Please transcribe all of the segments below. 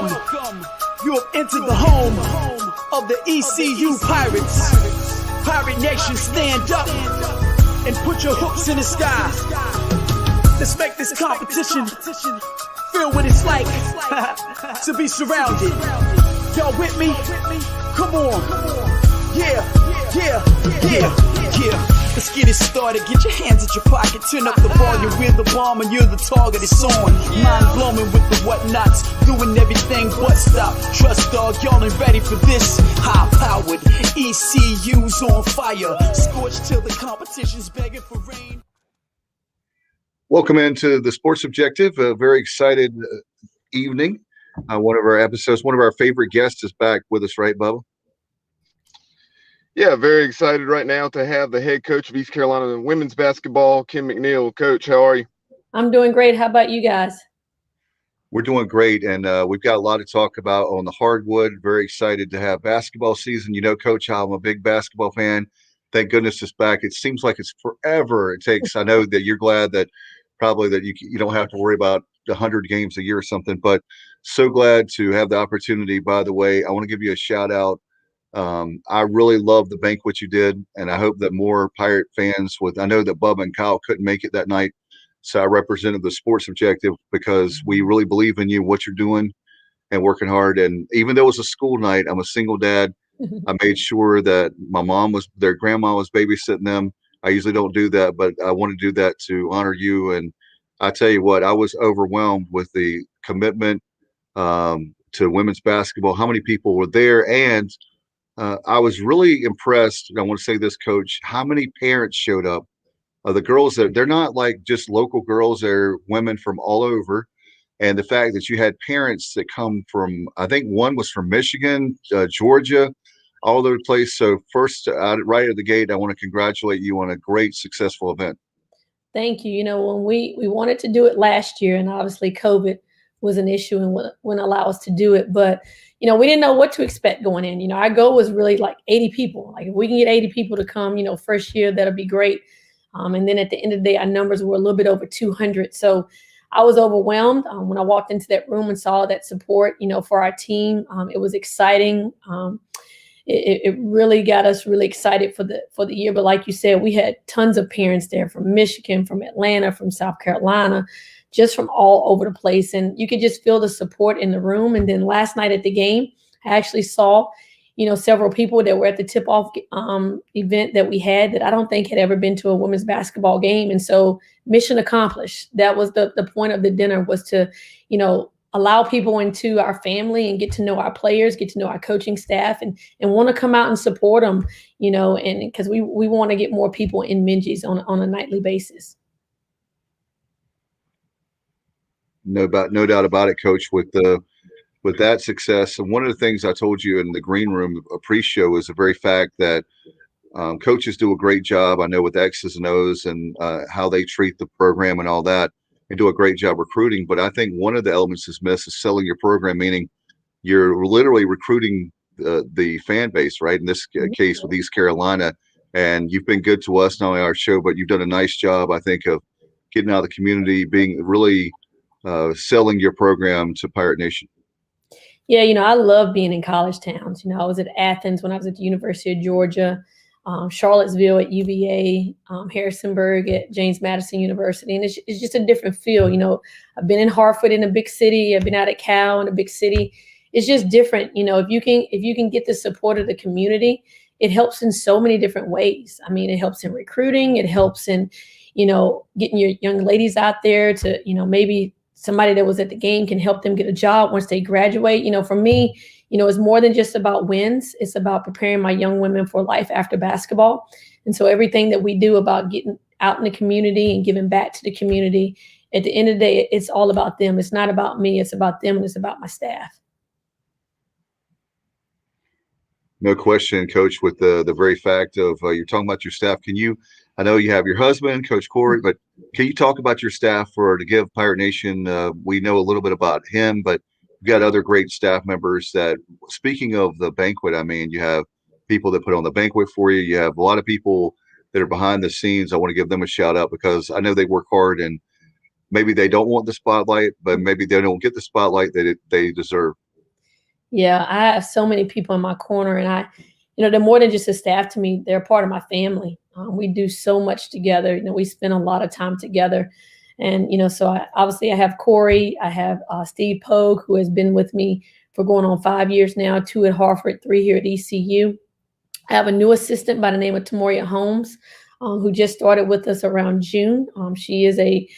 Welcome. You have entered the home of the ECU Pirates. Pirate Nation, stand up and put your hooks in the sky. Let's make this competition feel what it's like to be surrounded. Y'all with me? Come on. Yeah. Let's get it started. Get your hands at your pocket. Turn up the volume. We're the bomb and you're the target. It's on. Mind blowing with the whatnots. Doing everything but stop. Trust dog, y'all ain't ready for this. High powered. ECU's on fire. Scorched till the competition's begging for rain. Welcome into the Sports Objective. A very excited evening. One of our episodes, one of our favorite guests is back with us, right, Bubba? Yeah, very excited right now to have the head coach of East Carolina women's basketball, Kim McNeill. Coach, how are you? I'm doing great. How about you guys? We're doing great, and we've got a lot to talk about on the hardwood. Very excited to have basketball season. You know, Coach, I'm a big basketball fan. Thank goodness it's back. It seems like it's forever it takes. I know that you're glad that probably that you don't have to worry about 100 games a year or something, but so glad to have the opportunity. By the way, I want to give you a shout out. I really love the banquet you did, and I hope that more Pirate fans I know that Bubba and Kyle couldn't make it that night, so I represented the Sports Objective because we really believe in you, what you're doing, and working hard. And even though it was a school night, I'm a single dad. I made sure that their grandma was babysitting them. I usually don't do that, but I want to do that to honor you. And I tell you what, I was overwhelmed with the commitment to women's basketball, how many people were there, and I was really impressed. I want to say this, Coach, how many parents showed up. The girls, they're not like just local girls, they're women from all over. And the fact that you had parents that come from, I think one was from Michigan, Georgia, all over the place. So first, right at the gate, I want to congratulate you on a great, successful event. Thank you. You know, when we wanted to do it last year, and obviously COVID was an issue and wouldn't allow us to do it, but you know, we didn't know what to expect going in. You know, our goal was really like 80 people. Like if we can get 80 people to come, you know, first year, that'll be great. And then at the end of the day, our numbers were a little bit over 200. So I was overwhelmed when I walked into that room and saw that support, you know, for our team. It was exciting. It really got us really excited for the year. But like you said, we had tons of parents there from Michigan, from Atlanta, from South Carolina, just from all over the place. And you could just feel the support in the room. And then last night at the game, I actually saw, you know, several people that were at the tip-off event that we had that I don't think had ever been to a women's basketball game. And so mission accomplished. That was the point of the dinner, was to, you know, allow people into our family and get to know our players, get to know our coaching staff, and want to come out and support them, you know, and because we want to get more people in Minji's on a nightly basis. No doubt about it, Coach, with that success. And one of the things I told you in the green room, a pre-show, is the very fact that coaches do a great job, I know, with X's and O's and how they treat the program and all that, and do a great job recruiting. But I think one of the elements is missed is selling your program, meaning you're literally recruiting the fan base, right? In this case with East Carolina. And you've been good to us, not only our show, but you've done a nice job, I think, of getting out of the community, being really selling your program to Pirate Nation. Yeah, you know, I love being in college towns. You know, I was at Athens when I was at the University of Georgia, Charlottesville at UVA, Harrisonburg at James Madison University. And it's just a different feel. You know, I've been in Hartford in a big city. I've been out at Cal in a big city. It's just different. You know, if you can get the support of the community, it helps in so many different ways. I mean, it helps in recruiting. It helps in, you know, getting your young ladies out there to, you know, maybe somebody that was at the game can help them get a job once they graduate. You know, for me, you know, it's more than just about wins. It's about preparing my young women for life after basketball. And so everything that we do about getting out in the community and giving back to the community, at the end of the day, it's all about them. It's not about me. It's about them, and it's about my staff. No question, Coach, with the very fact of you're talking about your staff. I know you have your husband, Coach Corey, but can you talk about your staff to give Pirate Nation? We know a little bit about him, but you've got other great staff members that, speaking of the banquet, I mean, you have people that put on the banquet for you. You have a lot of people that are behind the scenes. I want to give them a shout out because I know they work hard, and maybe they don't want the spotlight, but maybe they don't get the spotlight that they deserve. Yeah, I have so many people in my corner, and they're more than just a staff to me. They're part of my family. We do so much together. We spend a lot of time together, and so obviously I have Corey, I have Steve Pogue, who has been with me for going on 5 years now, 2 at Hartford, 3 here at ECU. I have a new assistant by the name of Tamoria Holmes, who just started with us around June. She is a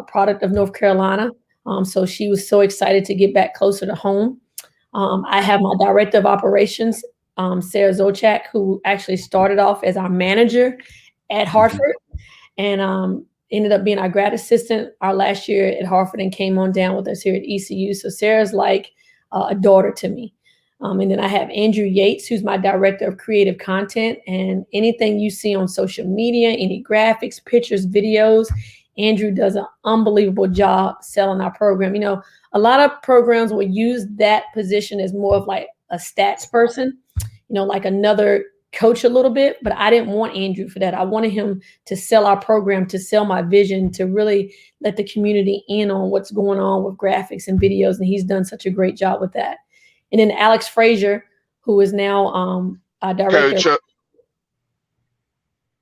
product of North Carolina, so she was so excited to get back closer to home. I have my director of operations, Sarah Zochak, who actually started off as our manager at Hartford and ended up being our grad assistant our last year at Hartford and came on down with us here at ECU. So Sarah's like a daughter to me. And then I have Andrew Yates, who's my director of creative content, and anything you see on social media, any graphics, pictures, videos, Andrew does an unbelievable job selling our program. A lot of programs will use that position as more of like a stats person, like another coach a little bit, but I didn't want Andrew for that. I wanted him to sell our program, to sell my vision, to really let the community in on what's going on with graphics and videos, and he's done such a great job with that. And then Alex Frazier, who is now our director. Coach,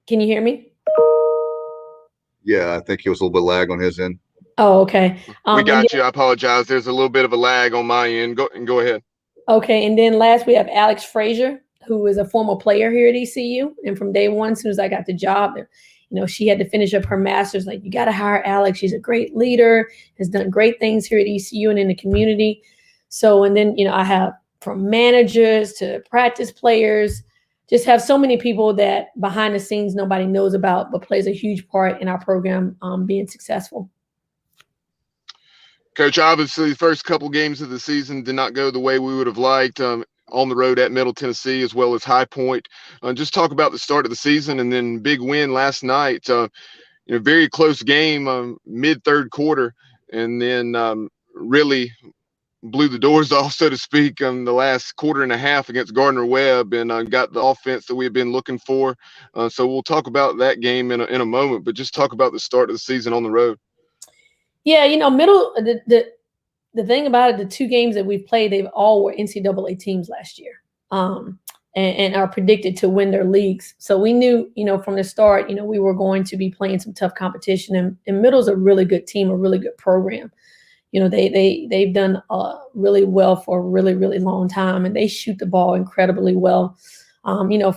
can you hear me? Yeah, I think it was a little bit lag on his end. Oh, okay. We got you. I apologize. There's a little bit of a lag on my end. Go ahead. Okay, and then last we have Alex Frazier, who is a former player here at ECU. And from day one, as soon as I got the job, she had to finish up her master's. Like, you got to hire Alex. She's a great leader, has done great things here at ECU and in the community. So, and then, I have from managers to practice players, just have so many people that behind the scenes nobody knows about, but plays a huge part in our program being successful. Coach, obviously the first couple games of the season did not go the way we would have liked on the road at Middle Tennessee as well as High Point. Just talk about the start of the season and then big win last night. Very close game mid third quarter, and then really blew the doors off, so to speak, the last quarter and a half against Gardner Webb, and got the offense that we have been looking for. So we'll talk about that game in a moment, but just talk about the start of the season on the road. Yeah, the thing about it, the 2 games that we've played, they've all were NCAA teams last year, and are predicted to win their leagues. So we knew, from the start, we were going to be playing some tough competition, and Middle's a really good team, a really good program. They've done really well for a really, really long time, and they shoot the ball incredibly well.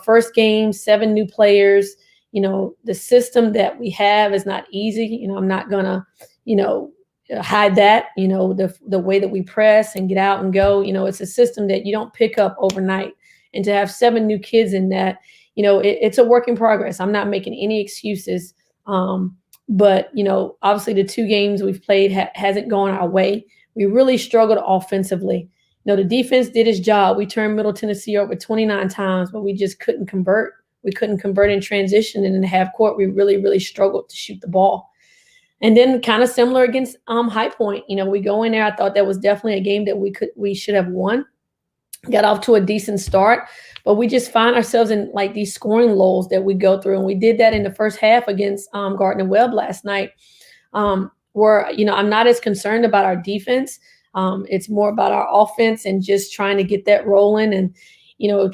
First game, 7 new players. The system that we have is not easy. I'm not gonna, hide that. The way that we press and get out and go. It's a system that you don't pick up overnight. And to have 7 new kids in that, it's a work in progress. I'm not making any excuses. But, obviously the 2 games we've played hasn't gone our way. We really struggled offensively. The defense did its job. We turned Middle Tennessee over 29 times, but we just couldn't convert. We couldn't convert in transition. And in the half court, we really, really struggled to shoot the ball. And then kind of similar against High Point. We go in there. I thought that was definitely a game that we should have won. Got off to a decent start, but we just find ourselves in like these scoring lulls that we go through. And we did that in the first half against Gardner Webb last night, where, I'm not as concerned about our defense. It's more about our offense and just trying to get that rolling and,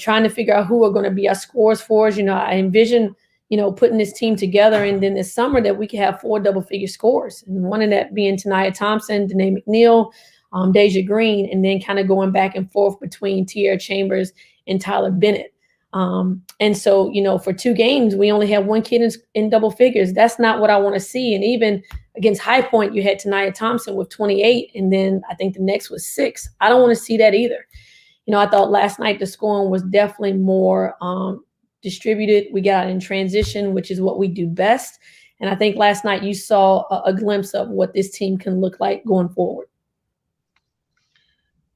trying to figure out who are going to be our scorers for us. I envision, putting this team together and then this summer that we could have 4 double-figure scores. And one of that being Tania Thompson, Danae McNeill, Deja Green, and then kind of going back and forth between Tierra Chambers and Tyler Bennett. And so, for 2 games, we only had 1 kid in double figures. That's not what I want to see. And even against High Point, you had Tania Thompson with 28, and then I think the next was 6. I don't want to see that either. I thought last night the scoring was definitely more distributed. We got in transition, which is what we do best. And I think last night you saw a glimpse of what this team can look like going forward.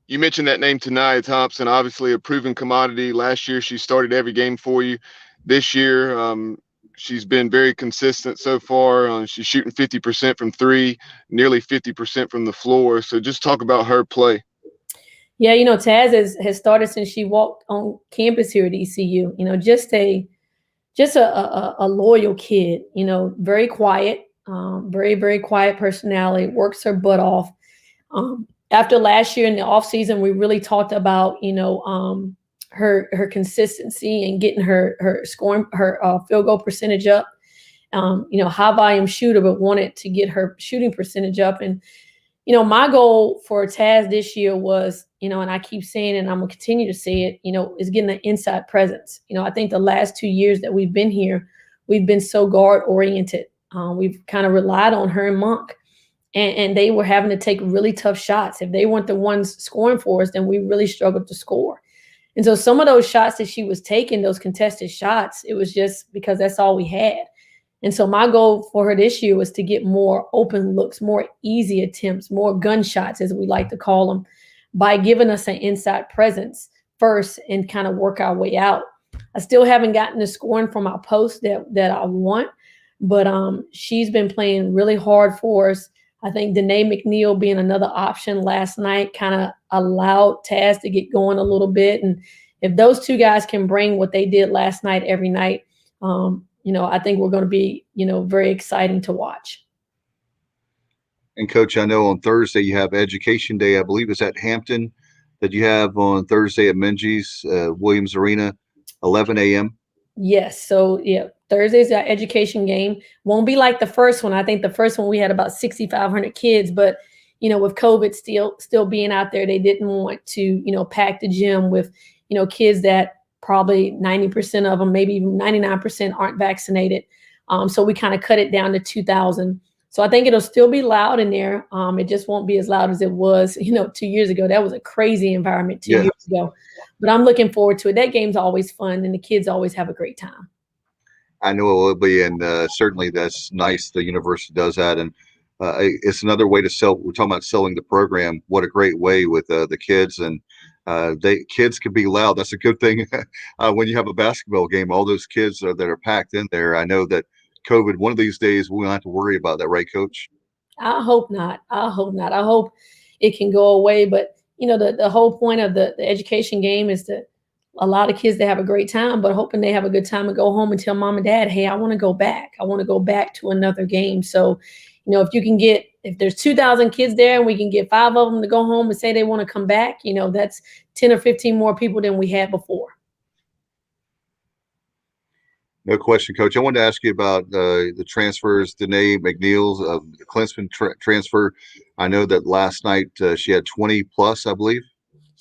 You mentioned that name, Tania Thompson, obviously a proven commodity. Last year, she started every game for you. This year, she's been very consistent so far. She's shooting 50% from 3, nearly 50% from the floor. So just talk about her play. Yeah, Taz has started since she walked on campus here at ECU. Just a loyal kid. Very quiet, very, very quiet personality. Works her butt off. after last year in the off season, we really talked about, her consistency and getting her scoring, her field goal percentage up. High volume shooter, but wanted to get her shooting percentage up. And, my goal for Taz this year was, and I keep saying it and I'm gonna continue to say it, is getting an inside presence. I think the last 2 years that we've been here, we've been so guard oriented. We've kind of relied on her and Monk. And they were having to take really tough shots. If they weren't the ones scoring for us, then we really struggled to score. And so some of those shots that she was taking, those contested shots, it was just because that's all we had. And so my goal for her this year was to get more open looks, more easy attempts, more gunshots, as we like to call them, by giving us an inside presence first and kind of work our way out. I still haven't gotten the scoring from our post that I want, but she's been playing really hard for us. I think Danae McNeill being another option last night kind of allowed Taz to get going a little bit. And if those two guys can bring what they did last night every night, I think we're going to be, very exciting to watch. And Coach, I know on Thursday you have Education Day. I believe it's at Hampton that you have on Thursday at Minges, Williams Arena, 11 a.m. Yes. So, Thursday's our education game. Won't be like the first one. I think the first one we had about 6,500 kids, but, with COVID still being out there, they didn't want to, pack the gym with, kids that probably 90% of them, maybe even 99% aren't vaccinated. So we kind of cut it down to 2,000. So I think it'll still be loud in there. It just won't be as loud as it was, 2 years ago. That was a crazy environment 2 years ago. But I'm looking forward to it. That game's always fun, and the kids always have a great time. I know it will be, and certainly that's nice. The university does that, and it's another way to sell. We're talking about selling the program. What a great way with the kids, and kids can be loud. That's a good thing when you have a basketball game. All those kids that are packed in there. I know that COVID, one of these days, we won't have to worry about that, right, Coach? I hope not. I hope it can go away. But the whole point of the education game is to a lot of kids, they have a great time, but hoping they have a good time and go home and tell mom and dad, hey, I want to go back. I want to go back to another game. So, if there's 2,000 kids there and we can get 5 of them to go home and say they want to come back, that's 10 or 15 more people than we had before. No question, Coach. I wanted to ask you about the transfers. Danae McNeill's Klinsman transfer. I know that last night she had 20 plus, I believe.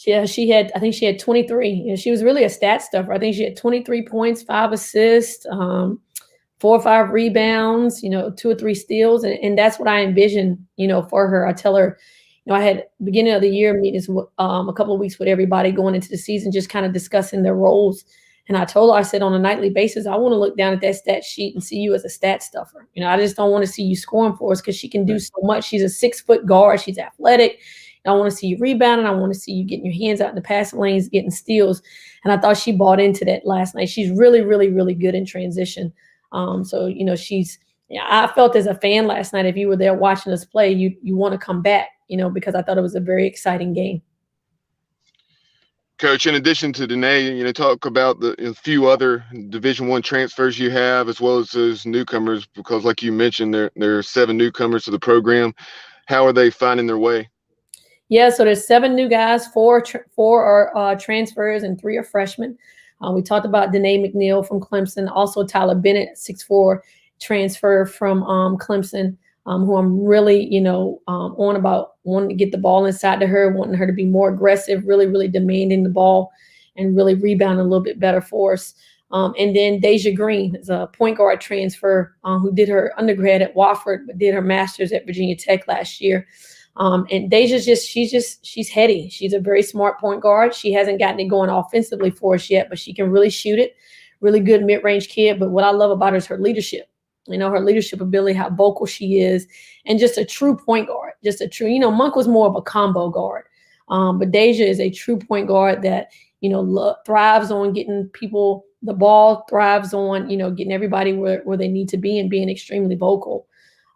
Yeah, I think she had 23. She was really a stat stuffer. I think she had 23 points, 5 assists, 4 or 5 rebounds, 2 or 3 steals. And that's what I envision, for her. I tell her, I had beginning of the year meetings a couple of weeks with everybody going into the season, just kind of discussing their roles. And I told her, I said, on a nightly basis, I want to look down at that stat sheet and see you as a stat stuffer. I just don't want to see you scoring for us because she can do so much. She's a 6-foot guard. She's athletic. I want to see you rebounding. I want to see you getting your hands out in the passing lanes, getting steals. And I thought she bought into that last night. She's really, really, really good in transition. So, I felt as a fan last night, if you were there watching us play, you want to come back, because I thought it was a very exciting game. Coach, in addition to Danae, talk about the few other Division I transfers you have, as well as those newcomers, because like you mentioned, there are 7 newcomers to the program. How are they finding their way? Yeah, so there's 7 new guys, 4 are transfers and 3 are freshmen. We talked about Danae McNeill from Clemson, also Tyler Bennett, 6'4", transfer from Clemson, who I'm really, on about wanting to get the ball inside to her, wanting her to be more aggressive, really, really demanding the ball and really rebounding a little bit better for us. And then Deja Green is a point guard transfer who did her undergrad at Wofford, but did her master's at Virginia Tech last year. And Deja's she's heady. She's a very smart point guard. She hasn't gotten it going offensively for us yet, but she can really shoot it. Really good mid-range kid. But what I love about her is her leadership. Her leadership ability, how vocal she is, and just a true point guard. Just a true, Monk was more of a combo guard. But Deja is a true point guard that, thrives on getting people the ball, thrives on, getting everybody where they need to be and being extremely vocal.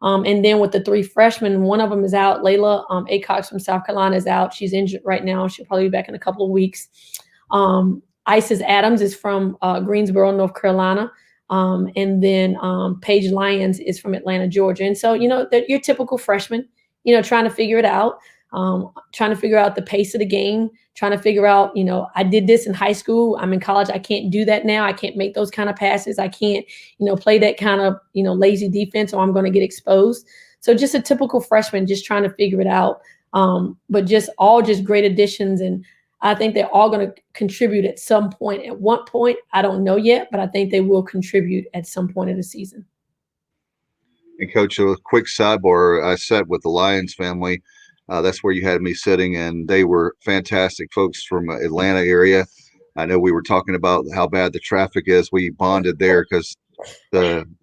And then with the 3 freshmen, one of them is out. Layla Acox from South Carolina is out. She's injured right now. She'll probably be back in a couple of weeks. Isis Adams is from Greensboro, North Carolina. And then Paige Lyons is from Atlanta, Georgia. And so, they're your typical freshman, trying to figure it out. trying to figure out the pace of the game, trying to figure out, I did this in high school. I'm in college. I can't do that now. I can't make those kind of passes. I can't, play that kind of, lazy defense, or I'm going to get exposed. So just a typical freshman, just trying to figure it out. But just great additions. And I think they're all going to contribute at some point. At what point, I don't know yet, but I think they will contribute at some point of the season. And Coach, a quick sidebar, I sat with the Lions family. That's where you had me sitting, and they were fantastic folks from Atlanta area. I know we were talking about how bad the traffic is. We bonded there because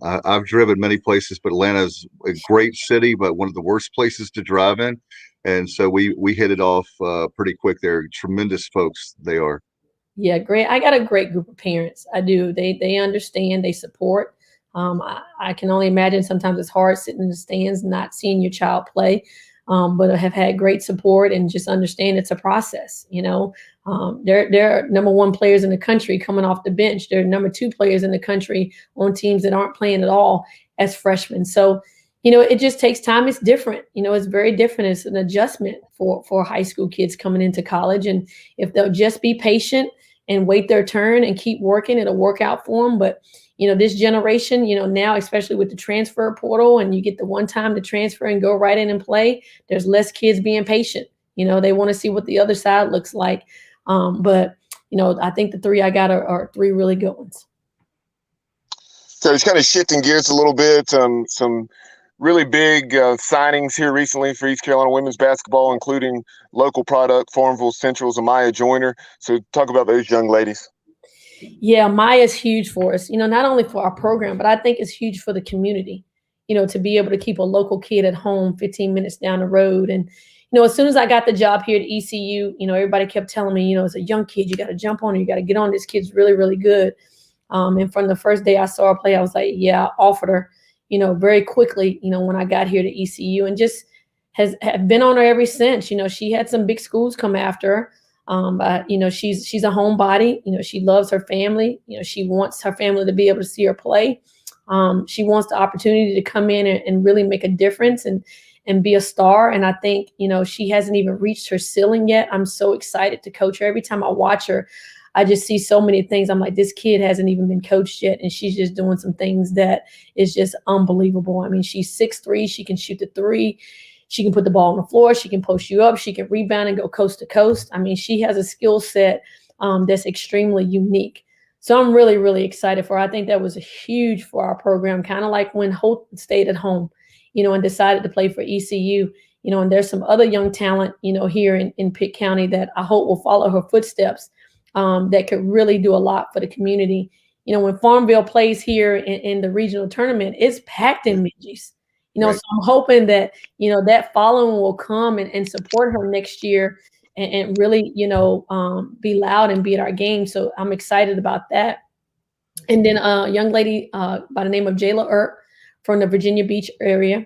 I've driven many places, but Atlanta's a great city, but one of the worst places to drive in. And so we hit it off pretty quick there. Tremendous folks they are. Yeah, great. I got a great group of parents. I do. They understand. They support. I can only imagine sometimes it's hard sitting in the stands, not seeing your child play. But I have had great support and just understand it's a process. They're number one players in the country coming off the bench. They're number two players in the country on teams that aren't playing at all as freshmen. So, it just takes time. It's different. It's very different. It's an adjustment for high school kids coming into college. And if they'll just be patient and wait their turn and keep working, it'll work out for them. But this generation, now, especially with the transfer portal, and you get the one time to transfer and go right in and play, there's less kids being patient. They want to see what the other side looks like. But I think the three I got are three really good ones. So it's kind of shifting gears a little bit. Some really big signings here recently for East Carolina women's basketball, including local product, Farmville Central's Amaya Joyner. So talk about those young ladies. Yeah, Maya's huge for us, not only for our program, but I think it's huge for the community, to be able to keep a local kid at home 15 minutes down the road. And, as soon as I got the job here at ECU, everybody kept telling me, as a young kid, you got to jump on her, you got to get on. This kid's really, really good. And from the first day I saw her play, I was like, yeah, I offered her, very quickly, when I got here to ECU, and just have been on her ever since. She had some big schools come after her. But she's a homebody. She loves her family. She wants her family to be able to see her play. She wants the opportunity to come in and really make a difference and be a star. And I think, she hasn't even reached her ceiling yet. I'm so excited to coach her. Every time I watch her, I just see so many things. I'm like, this kid hasn't even been coached yet. And she's just doing some things that is just unbelievable. I mean, she's 6'3". She can shoot the three. She can put the ball on the floor. She can post you up. She can rebound and go coast to coast. I mean, she has a skill set that's extremely unique. So I'm really, really excited for her. I think that was huge for our program, kind of like when Holt stayed at home, and decided to play for ECU, and there's some other young talent, here in Pitt County that I hope will follow her footsteps that could really do a lot for the community. When Farmville plays here in the regional tournament, it's packed in Midges. Right. So I'm hoping that, that following will come and support her next year and really, be loud and be at our game. So I'm excited about that. And then a young lady by the name of Jayla Earp from the Virginia Beach area.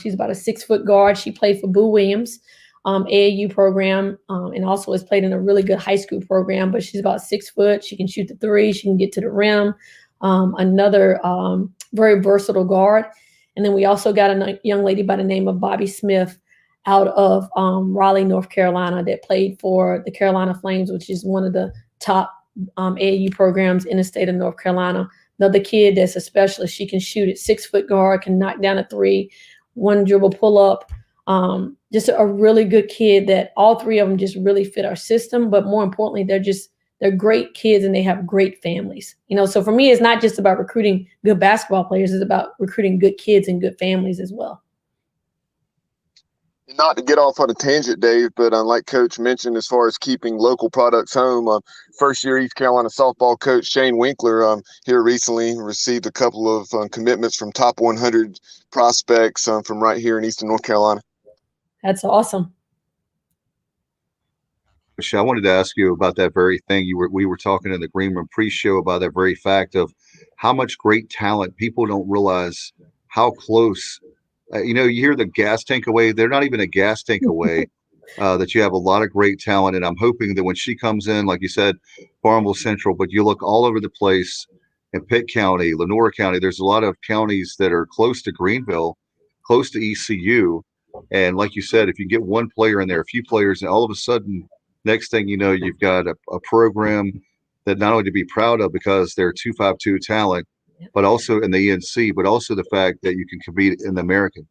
She's about a 6-foot guard. She played for Boo Williams AAU program and also has played in a really good high school program, but she's about 6 foot. She can shoot the three. She can get to the rim. Another very versatile guard. And then we also got a young lady by the name of Bobby Smith out of Raleigh, North Carolina, that played for the Carolina Flames, which is one of the top AAU programs in the state of North Carolina. Another kid that's a specialist. She can shoot at 6-foot guard, can knock down a three, one dribble pull up. Just a really good kid that all three of them just really fit our system. But more importantly, they're great kids and they have great families. So for me, it's not just about recruiting good basketball players. It's about recruiting good kids and good families as well. Not to get off on a tangent, Dave, but like Coach mentioned, as far as keeping local products home, first-year East Carolina softball coach Shane Winkler here recently received a couple of commitments from top 100 prospects from right here in Eastern North Carolina. That's awesome. I wanted to ask you about that very thing. We were talking in the Green Room pre-show about that very fact of how much great talent. People don't realize how close. You hear the gas tank away. They're not even a gas tank away. That you have a lot of great talent, and I'm hoping that when she comes in, like you said, Farmville Central, but you look all over the place in Pitt County, Lenore County. There's a lot of counties that are close to Greenville, close to ECU. And like you said, if you get one player in there, a few players, and all of a sudden, next thing you know, you've got a program that not only to be proud of because they're 252 talent, but also in the ENC, but also the fact that you can compete in the American.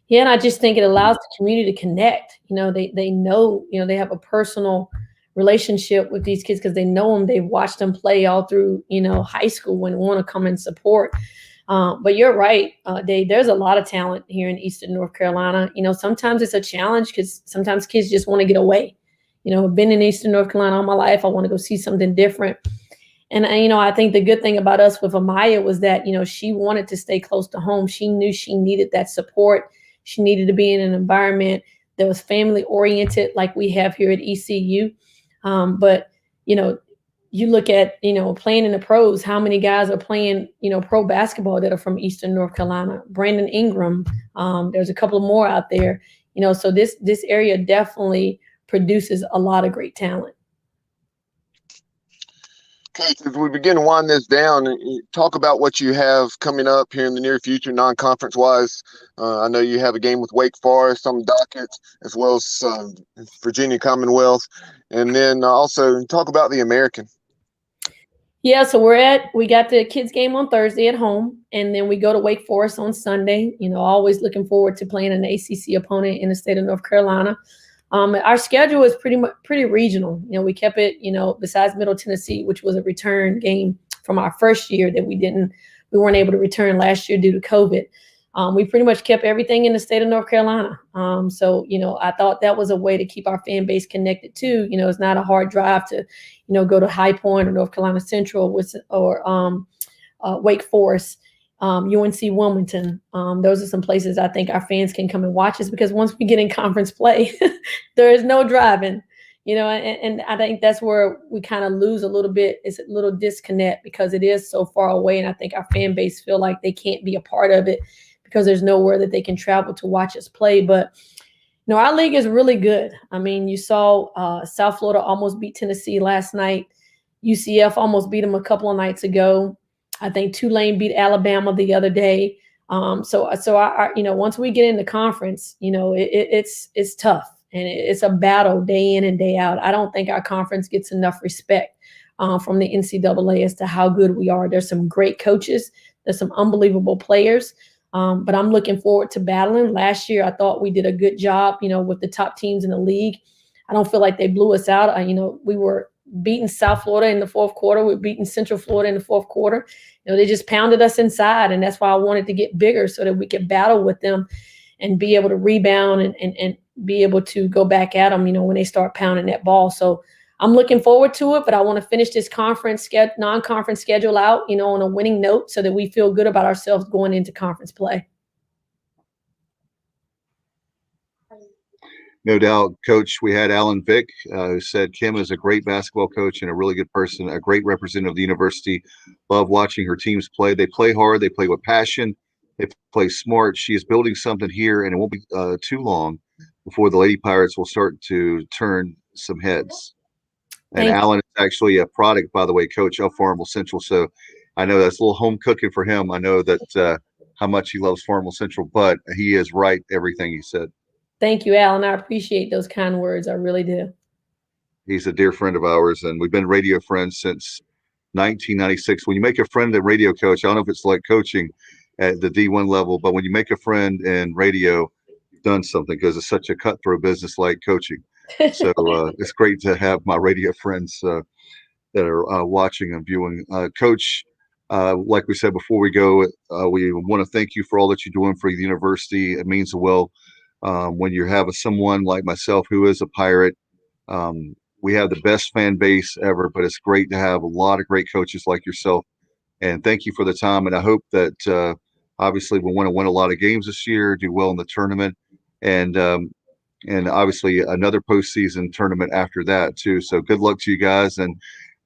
Yeah, and I just think it allows the community to connect. They know, they have a personal relationship with these kids because they know them. They've watched them play all through, high school and want to come and support. But you're right, Dave. There's a lot of talent here in Eastern North Carolina. Sometimes it's a challenge because sometimes kids just want to get away. I've been in Eastern North Carolina all my life. I want to go see something different. And I think the good thing about us with Amaya was that, she wanted to stay close to home. She knew she needed that support. She needed to be in an environment that was family oriented like we have here at ECU. But, you look at, playing in the pros, how many guys are playing, pro basketball that are from Eastern North Carolina. Brandon Ingram, there's a couple more out there, so this area definitely produces a lot of great talent. Coach, as we begin to wind this down, talk about what you have coming up here in the near future, non-conference wise. I know you have a game with Wake Forest on the docket, as well as Virginia Commonwealth, and then also talk about the American. Yeah, so we got the kids game on Thursday at home, and then we go to Wake Forest on Sunday. Always looking forward to playing an ACC opponent in the state of North Carolina. Our schedule is pretty regional. We kept it, besides Middle Tennessee, which was a return game from our first year that we weren't able to return last year due to COVID. We pretty much kept everything in the state of North Carolina. So, I thought that was a way to keep our fan base connected too. It's not a hard drive to, go to High Point or North Carolina Central or Wake Forest. UNC Wilmington. Those are some places I think our fans can come and watch us, because once we get in conference play, there is no driving, and I think that's where we kind of lose a little bit. It's a little disconnect because it is so far away. And I think our fan base feel like they can't be a part of it because there's nowhere that they can travel to watch us play. But, our league is really good. I mean, you saw South Florida almost beat Tennessee last night. UCF almost beat them a couple of nights ago. I think Tulane beat Alabama the other day. So I once we get into conference, it's tough and it's a battle day in and day out. I don't think our conference gets enough respect from the NCAA as to how good we are. There's some great coaches. There's some unbelievable players. But I'm looking forward to battling. Last year, I thought we did a good job, with the top teams in the league. I don't feel like they blew us out. We were beating South Florida in the fourth quarter. We're beating Central Florida in the fourth quarter. They just pounded us inside. And that's why I wanted to get bigger so that we could battle with them and be able to rebound and be able to go back at them, when they start pounding that ball. So I'm looking forward to it, but I want to finish this non-conference schedule out, on a winning note so that we feel good about ourselves going into conference play. No doubt, Coach. We had Alan Vick, who said Kim is a great basketball coach and a really good person, a great representative of the university. Love watching her teams play. They play hard. They play with passion. They play smart. She is building something here, and it won't be too long before the Lady Pirates will start to turn some heads. And Alan is actually a product, by the way, Coach, of Farmville Central. So I know that's a little home cooking for him. I know that how much he loves Farmville Central, but he is right, everything he said. Thank you, Alan. I appreciate those kind words. I really do. He's a dear friend of ours, and we've been radio friends since 1996. When you make a friend at radio, Coach, I don't know if it's like coaching at the D1 level, but when you make a friend in radio, you've done something, because it's such a cutthroat business like coaching. So it's great to have my radio friends that are watching and viewing. Coach, like we said before we go, we want to thank you for all that you're doing for the university. It means the world. When you have someone like myself who is a Pirate, we have the best fan base ever, but it's great to have a lot of great coaches like yourself. And thank you for the time. And I hope that obviously we want to win a lot of games this year, do well in the tournament, and obviously another postseason tournament after that too. So good luck to you guys. And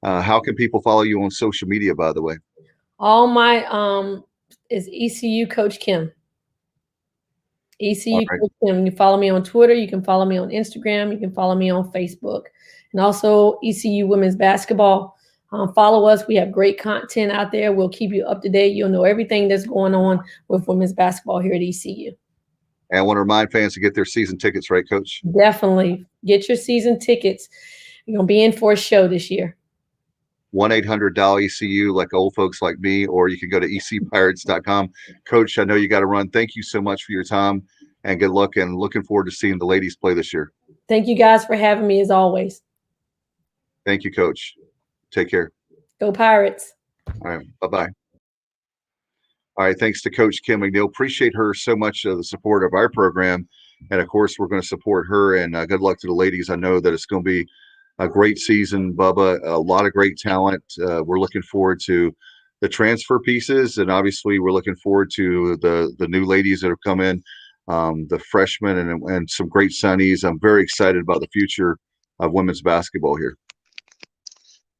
how can people follow you on social media, by the way? All my is ECU Coach Kim. ECU Coach Kim. You can follow me on Twitter. You can follow me on Instagram. You can follow me on Facebook. And also ECU Women's Basketball. Follow us. We have great content out there. We'll keep you up to date. You'll know everything that's going on with women's basketball here at ECU. And I want to remind fans to get their season tickets, right, Coach? Definitely get your season tickets. You're going to be in for a show this year. 1-800-ECU, like old folks like me, or you can go to ecpirates.com. Coach, I know you got to run. Thank you so much for your time, and good luck, and looking forward to seeing the ladies play this year. Thank you guys for having me as always. Thank you, Coach. Take care. Go Pirates. All right. Bye-bye. All right. Thanks to Coach Kim McNeill. Appreciate her so much, the support of our program. And, of course, we're going to support her. And good luck to the ladies. I know that it's going to be a great season, Bubba. A lot of great talent. We're looking forward to the transfer pieces. And, obviously, we're looking forward to the new ladies that have come in, the freshmen and some great signees. I'm very excited about the future of women's basketball here.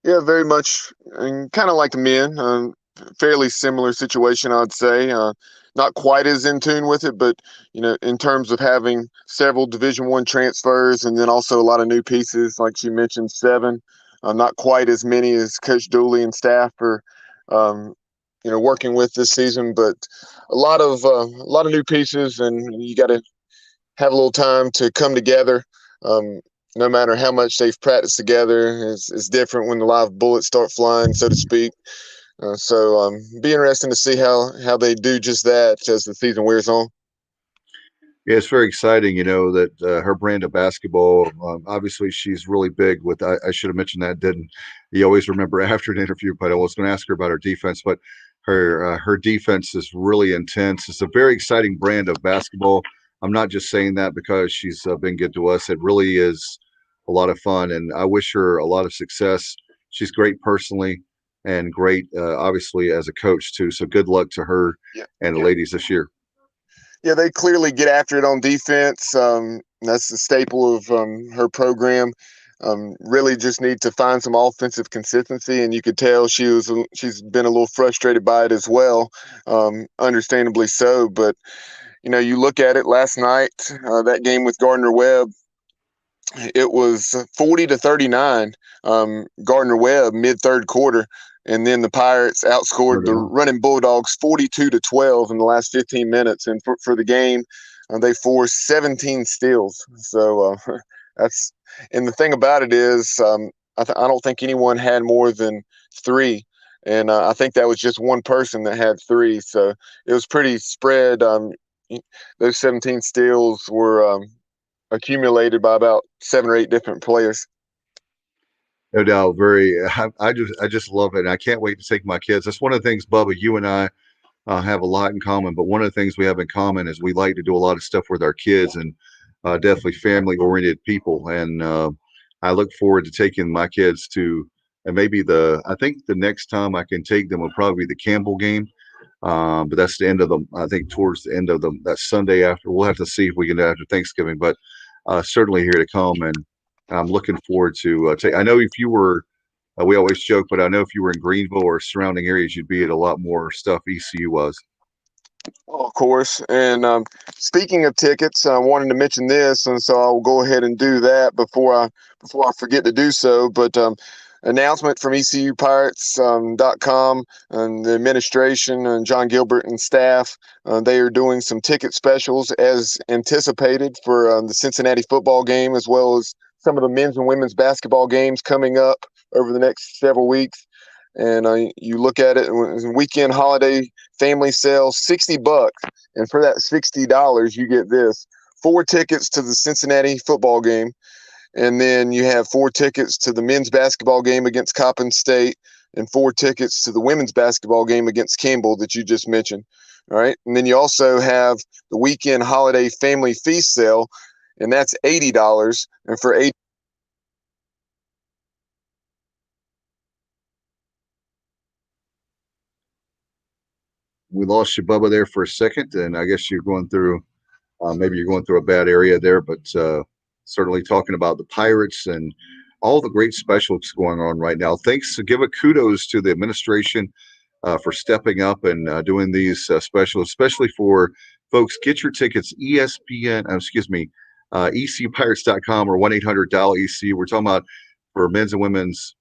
Yeah, very much, and kind of like the men. Fairly similar situation, I'd say. Not quite as in tune with it, but in terms of having several Division I transfers and then also a lot of new pieces, like you mentioned, 7. Not quite as many as Coach Dooley and staff are, working with this season, but a lot of new pieces, and you got to have a little time to come together. No matter how much they've practiced together, it's different when the live bullets start flying, so to speak. So be interesting to see how they do just that as the season wears on. Yeah, it's very exciting, that her brand of basketball, obviously she's really big with, I should have mentioned that, didn't you always remember after an interview, but I was going to ask her about her defense, but her defense is really intense. It's a very exciting brand of basketball. I'm not just saying that because she's been good to us. It really is a lot of fun, and I wish her a lot of success. She's great personally and great, obviously, as a coach, too. So good luck to her and the ladies this year. Yeah, they clearly get after it on defense. That's the staple of her program. Really just need to find some offensive consistency, and you could tell she's been a little frustrated by it as well, understandably so. But, you look at it last night, that game with Gardner-Webb, it was 40-39, Gardner-Webb mid-third quarter. And then the Pirates outscored the running Bulldogs 42-12 in the last 15 minutes. And for the game, they forced 17 steals. So that's – and the thing about it is I don't think anyone had more than 3. And I think that was just one person that had 3. So it was pretty spread. Those 17 steals were accumulated by about 7 or 8 different players. No doubt. I just love it. And I can't wait to take my kids. That's one of the things, Bubba, you and I have a lot in common. But one of the things we have in common is we like to do a lot of stuff with our kids, and definitely family-oriented people. And I look forward to taking my kids to, and maybe I think the next time I can take them will probably be the Campbell game. But that's the end of I think towards the end of that Sunday after. We'll have to see if we can do after Thanksgiving, but certainly here to come. And I'm looking forward to I know if you were, we always joke, but I know if you were in Greenville or surrounding areas, you'd be at a lot more stuff ECU was. Well, of course. And speaking of tickets, I wanted to mention this, and so I'll go ahead and do that before I forget to do so. But announcement from ECUPirates.com and the administration and John Gilbert and staff, they are doing some ticket specials as anticipated for the Cincinnati football game, as well as some of the men's and women's basketball games coming up over the next several weeks. And you look at it, weekend holiday family sale, $60. And for that $60, you get this: 4 tickets to the Cincinnati football game. And then you have 4 tickets to the men's basketball game against Coppin State and 4 tickets to the women's basketball game against Campbell that you just mentioned. All right. And then you also have the weekend holiday family feast sale, and that's $80. And for $80, we lost you, Bubba, there for a second, and I guess you're going through maybe you're going through a bad area there, but certainly talking about the Pirates and all the great specials going on right now. Thanks. Give a kudos to the administration for stepping up and doing these specials, especially for folks. Get your tickets, ECUPirates.com or 1-800-ECU. We're talking about for men's and women's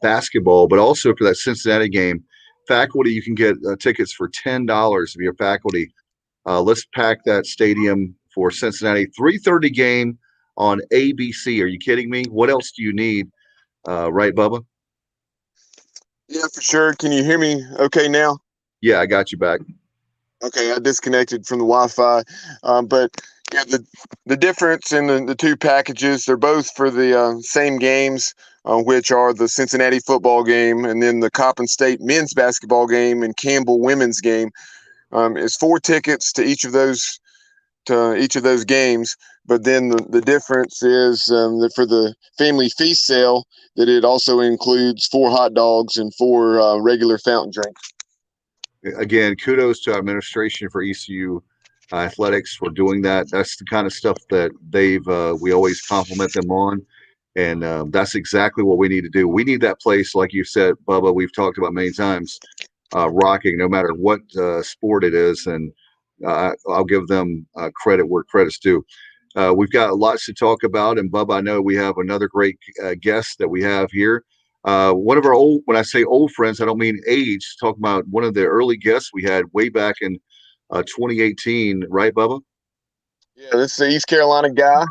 basketball, but also for that Cincinnati game. Faculty, you can get tickets for $10 if you're faculty Let's pack that stadium for Cincinnati. 3:30 game on ABC. Are you kidding me? What else do you need? Right, Bubba? Yeah, for sure. Can you hear me okay now? Yeah, I got you back. Okay, I disconnected from the Wi-Fi, but yeah, the difference in the two packages, they're both for the same games, which are the Cincinnati football game and then the Coppin State men's basketball game and Campbell women's game. Is 4 tickets to each of those games, but then the difference is that for the family feast sale, that it also includes 4 hot dogs and 4 regular fountain drinks. Again, kudos to our administration for ECU athletics for doing that. That's the kind of stuff that we always compliment them on. And that's exactly what we need to do. We need that place, like you said, Bubba, we've talked about many times, rocking no matter what sport it is. And I'll give them credit where credit's due. We've got lots to talk about. And Bubba, I know we have another great guest that we have here. One of our old, when I say old friends, I don't mean age, talking about one of the early guests we had way back in 2018, right, Bubba? Yeah, this is the East Carolina guy,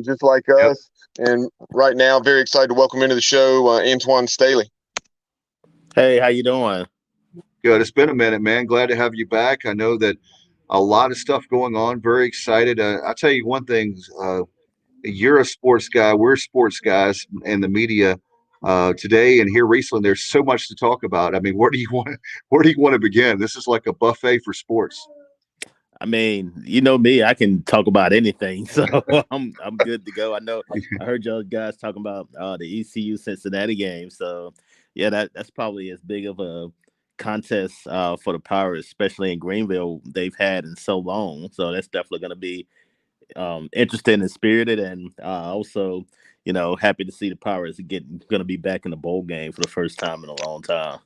just like Yep. us. And right now, very excited to welcome into the show Antoine Staley. Hey, how you doing? Good. It's been a minute, man. Glad to have you back. I know that a lot of stuff going on. Very excited. I'll tell you one thing. You're a sports guy. We're sports guys in the media today and here recently. There's so much to talk about. I mean, where do you want to begin? This is like a buffet for sports. I mean, you know me, I can talk about anything, so I'm good to go. I heard y'all guys talking about the ECU Cincinnati game, so yeah, that's probably as big of a contest for the Pirates, especially in Greenville, they've had in so long. So that's definitely going to be interesting and spirited, and also, happy to see the Pirates going to be back in the bowl game for the first time in a long time.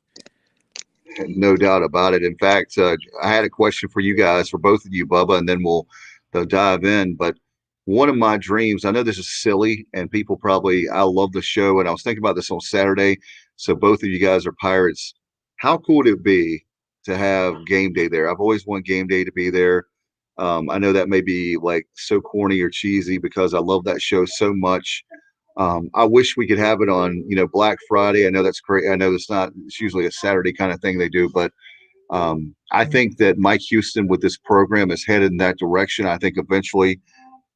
No doubt about it. In fact, I had a question for you guys, for both of you, Bubba, and then we'll dive in. But one of my dreams, I know this is silly, and people probably, I love the show, and I was thinking about this on Saturday. So both of you guys are Pirates. How cool would it be to have game day there? I've always wanted game day to be there. I know that may be like so corny or cheesy because I love that show so much. I wish we could have it on, Black Friday. I know that's great. I know it's usually a Saturday kind of thing they do, but I think that Mike Houston with this program is headed in that direction. I think eventually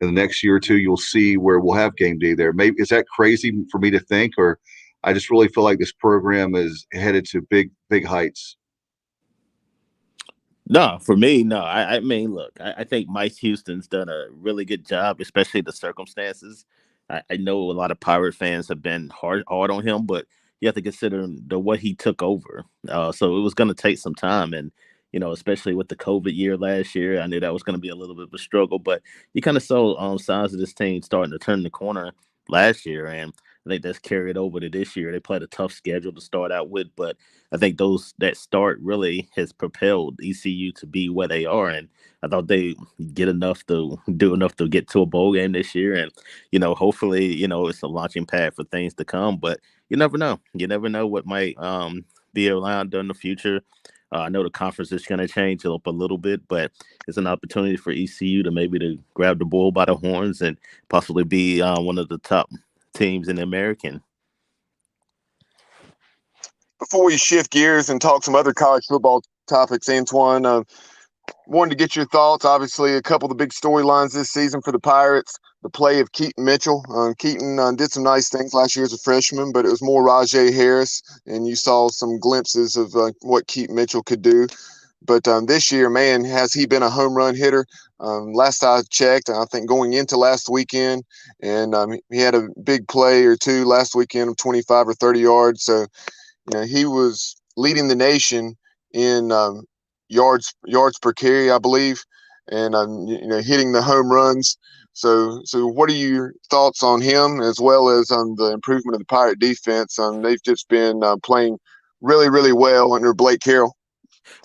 in the next year or two, you'll see where we'll have game day there. Maybe is that crazy for me to think, or I just really feel like this program is headed to big, big heights. No, for me, no. I mean, look, I think Mike Houston's done a really good job, especially the circumstances. I know a lot of Pirate fans have been hard on him, but you have to consider the what he took over. So it was going to take some time, and especially with the COVID year last year, I knew that was going to be a little bit of a struggle. But you kind of saw signs of this team starting to turn the corner last year, and I think that's carried over to this year. They played a tough schedule to start out with, but I think that start really has propelled ECU to be where they are, and I thought they do enough to get to a bowl game this year, and hopefully, it's a launching pad for things to come. But you never know. You never know what might be around in the future. I know the conference is going to change up a little bit, but it's an opportunity for ECU to grab the bull by the horns and possibly be one of the top teams in the American. Before we shift gears and talk some other college football topics, Antoine, wanted to get your thoughts. Obviously, a couple of the big storylines this season for the Pirates, the play of Keaton Mitchell. Keaton did some nice things last year as a freshman, but it was more Rajay Harris, and you saw some glimpses of what Keaton Mitchell could do. But this year, man, has he been a home run hitter? Last I checked, I think going into last weekend, and he had a big play or two last weekend of 25 or 30 yards. So, he was leading the nation in yards per carry, I believe, and hitting the home runs. So what are your thoughts on him, as well as on the improvement of the Pirate defense? They've just been playing really, really well under Blake Carroll.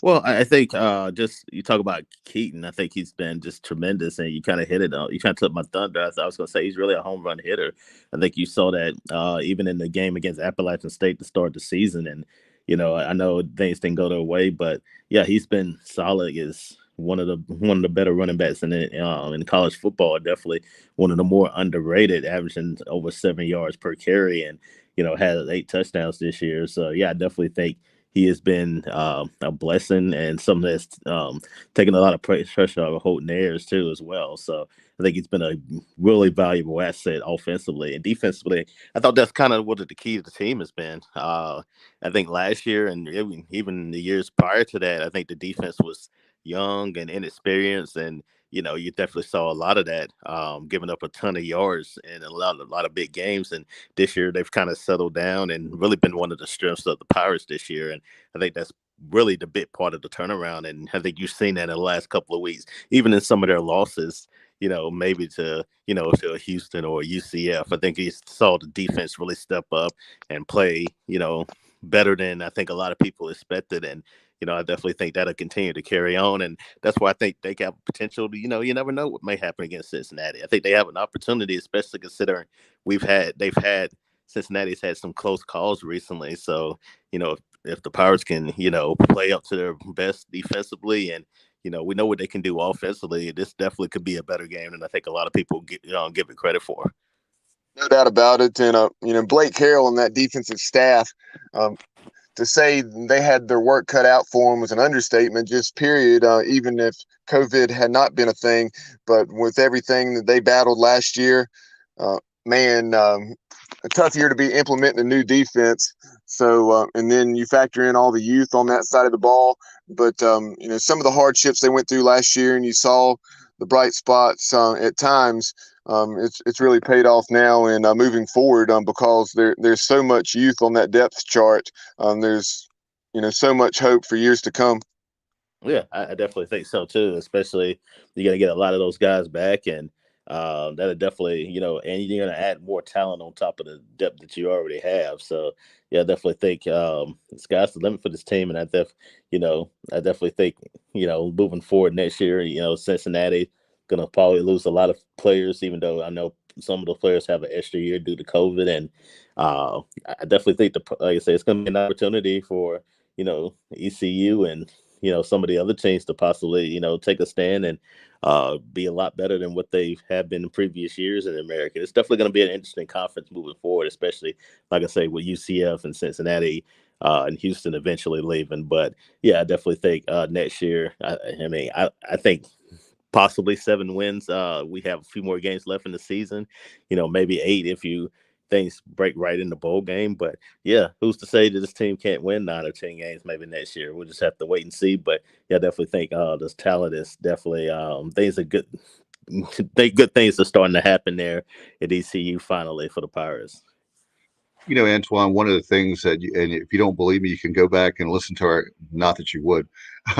Well, I think just you talk about Keaton. I think he's been just tremendous, and you kind of hit it. You kind of took my thunder. I was going to say he's really a home run hitter. I think you saw that even in the game against Appalachian State to start the season. And I know things didn't go their way, but yeah, he's been solid. Is one of the better running backs in college football. Definitely one of the more underrated, averaging over 7 yards per carry, and had 8 touchdowns this year. So yeah, I definitely think he has been a blessing and something that's taking a lot of pressure out of Holton Ayers too as well. So I think he's been a really valuable asset offensively and defensively. I thought that's kind of what the key to the team has been. I think last year and even the years prior to that, I think the defense was young and inexperienced, and you definitely saw a lot of that, giving up a ton of yards in a lot of big games. And this year they've kind of settled down and really been one of the strengths of the Pirates this year. And I think that's really the big part of the turnaround. And I think you've seen that in the last couple of weeks, even in some of their losses. Maybe to Houston or UCF. I think he saw the defense really step up and play, better than I think a lot of people expected. And I definitely think that'll continue to carry on. And that's why I think they have potential to, you never know what may happen against Cincinnati. I think they have an opportunity, especially considering they've had Cincinnati's had some close calls recently. So, if the Pirates can, play up to their best defensively and, we know what they can do offensively, this definitely could be a better game than I think a lot of people give it credit for. No doubt about it. And, Blake Harrell and that defensive staff, to say they had their work cut out for them was an understatement, just period, even if COVID had not been a thing. But with everything that they battled last year, man, a tough year to be implementing a new defense. So, and then you factor in all the youth on that side of the ball. But, some of the hardships they went through last year, and you saw the bright spots at times. It's really paid off now and moving forward because there's so much youth on that depth chart. There's so much hope for years to come. Yeah, I definitely think so too. Especially you're gonna get a lot of those guys back, and that'll definitely and you're gonna add more talent on top of the depth that you already have. So yeah, I definitely think the sky's the limit for this team, and I definitely think moving forward next year, Cincinnati gonna probably lose a lot of players, even though I know some of the players have an extra year due to COVID, and I definitely think like I say, it's gonna be an opportunity for ECU and some of the other teams to possibly take a stand and be a lot better than what they have been in previous years in America. It's definitely going to be an interesting conference moving forward, especially like I say with UCF and Cincinnati and Houston eventually leaving. But yeah, I definitely think next year. I think possibly 7 wins. We have a few more games left in the season. Maybe 8 if things break right in the bowl game. But yeah, who's to say that this team can't win 9 or 10 games maybe next year? We'll just have to wait and see. But yeah, I definitely think this talent is definitely things are good. Good things are starting to happen there at ECU finally for the Pirates. Antoine, one of the things and if you don't believe me, you can go back and listen to not that you would,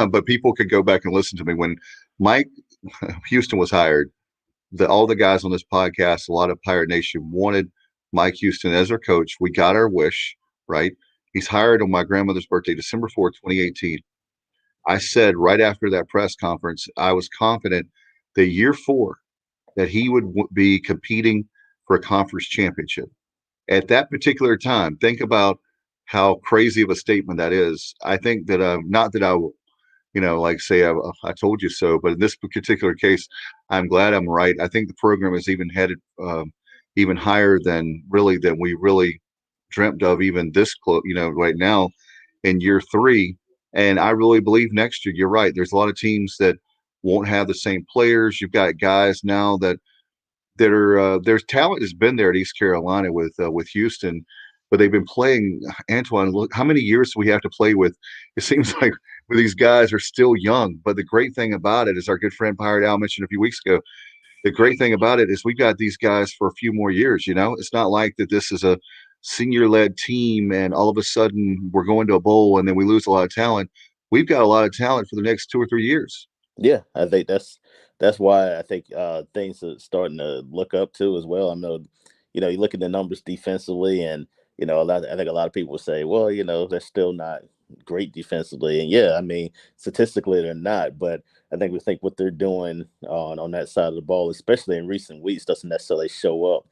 but people could go back and listen to me when Mike Houston was hired. All the guys on this podcast, a lot of Pirate Nation wanted Mike Houston as our coach. We got our wish, right? He's hired on my grandmother's birthday, December 4th, 2018. I said right after that press conference, I was confident that year 4 that he would be competing for a conference championship. At that particular time, think about how crazy of a statement that is. I think that not that I will, like say I told you so, but in this particular case, I'm glad I'm right. I think the program is even headed even higher than we really dreamt of, even this close, right now in year 3. And I really believe next year, you're right. There's a lot of teams that won't have the same players. You've got guys now that are there's talent has been there at East Carolina with Houston, but they've been playing. Antoine, look how many years do we have to play with? It seems like these guys are still young. But the great thing about it is our good friend Pirate Al mentioned a few weeks ago. The great thing about it is we got these guys for a few more years. It's not like that this is a senior-led team and all of a sudden we're going to a bowl and then we lose a lot of talent. We've got a lot of talent for the next 2 or 3 years. Yeah, I think that's why I think things are starting to look up too as well. I know, you look at the numbers defensively, and I think a lot of people say, well, they're still not great defensively, and yeah, I mean statistically they're not, but we think what they're doing on that side of the ball, especially in recent weeks, doesn't necessarily show up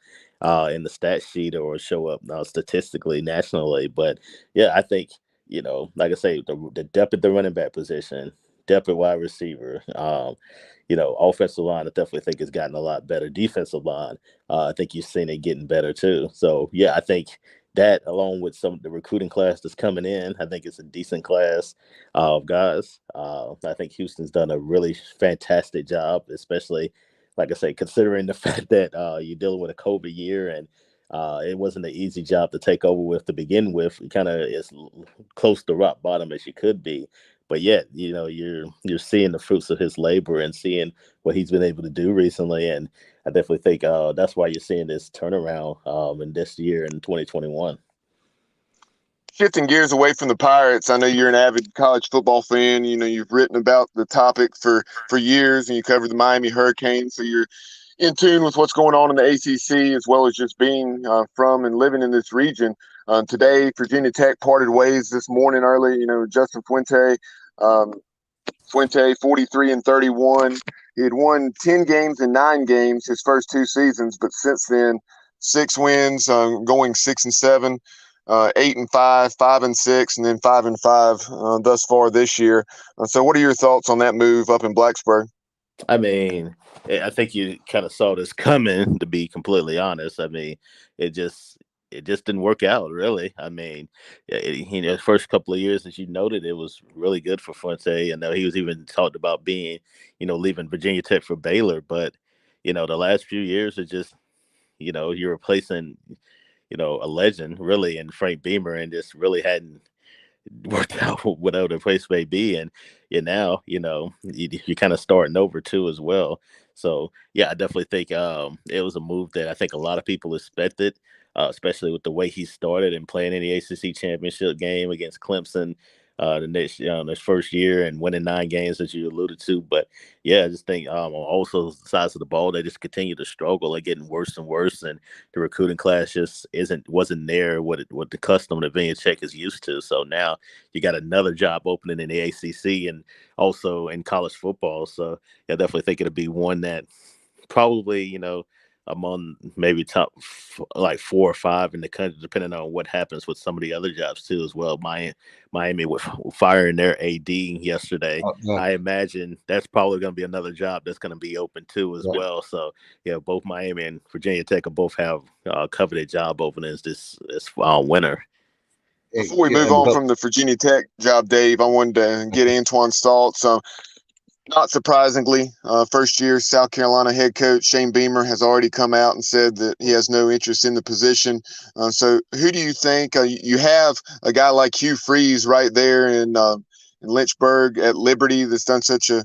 in the stat sheet or show up statistically nationally. But yeah, I think like I say, the depth at the running back position, depth at wide receiver. Offensive line, I definitely think has gotten a lot better. Defensive line, I think you've seen it getting better too. So yeah, I think that along with some of the recruiting class that's coming in, I think it's a decent class of guys. I think Houston's done a really fantastic job, especially like I say, considering the fact that you're dealing with a COVID year and it wasn't an easy job to take over with to begin with. It kind of is close to rock bottom as you could be, but yet you're seeing the fruits of his labor and seeing what he's been able to do recently, and I definitely think that's why you're seeing this turnaround in this year in 2021. Shifting gears away from the Pirates, I know you're an avid college football fan. You've written about the topic for years, and you covered the Miami Hurricanes, so you're in tune with what's going on in the ACC as well as just being from and living in this region. Today, Virginia Tech parted ways this morning early. Justin Fuente, 43-31. He had won 10 games in 9 games his first 2 seasons, but since then, 6 wins, going 6-7. 8-5, 5-6, and then 5-5 thus far this year. So, what are your thoughts on that move up in Blacksburg? I mean, I think you kind of saw this coming. To be completely honest, I mean, it just didn't work out really. I mean, the first couple of years, as you noted, it was really good for Fuente. I know he was even talked about being, leaving Virginia Tech for Baylor, but the last few years, it just, you're replacing a legend really in Frank Beamer, and just really hadn't worked out whatever the place may be. And now, you're kind of starting over too as well. So yeah, I definitely think it was a move that I think a lot of people expected, especially with the way he started and playing in the ACC championship game against Clemson this first year and winning 9 games as you alluded to. But yeah, I just think on also sides of the ball, they just continue to struggle and getting worse and worse, and the recruiting class just wasn't there what the custom that Virginia Tech is used to. So now you got another job opening in the ACC and also in college football. So yeah, I definitely think it'll be one that probably among maybe top like 4 or 5 in the country, depending on what happens with some of the other jobs too as well. Miami with firing their AD yesterday. Yeah. I imagine that's probably going to be another job that's going to be open too as well. So yeah, both Miami and Virginia Tech will both have coveted job openings this winter. Before we move on from the Virginia Tech job, Dave, I wanted to get Antoine's thoughts. Not surprisingly, first-year South Carolina head coach Shane Beamer has already come out and said that he has no interest in the position. So who do you think? You have a guy like Hugh Freeze right there in Lynchburg at Liberty that's done such a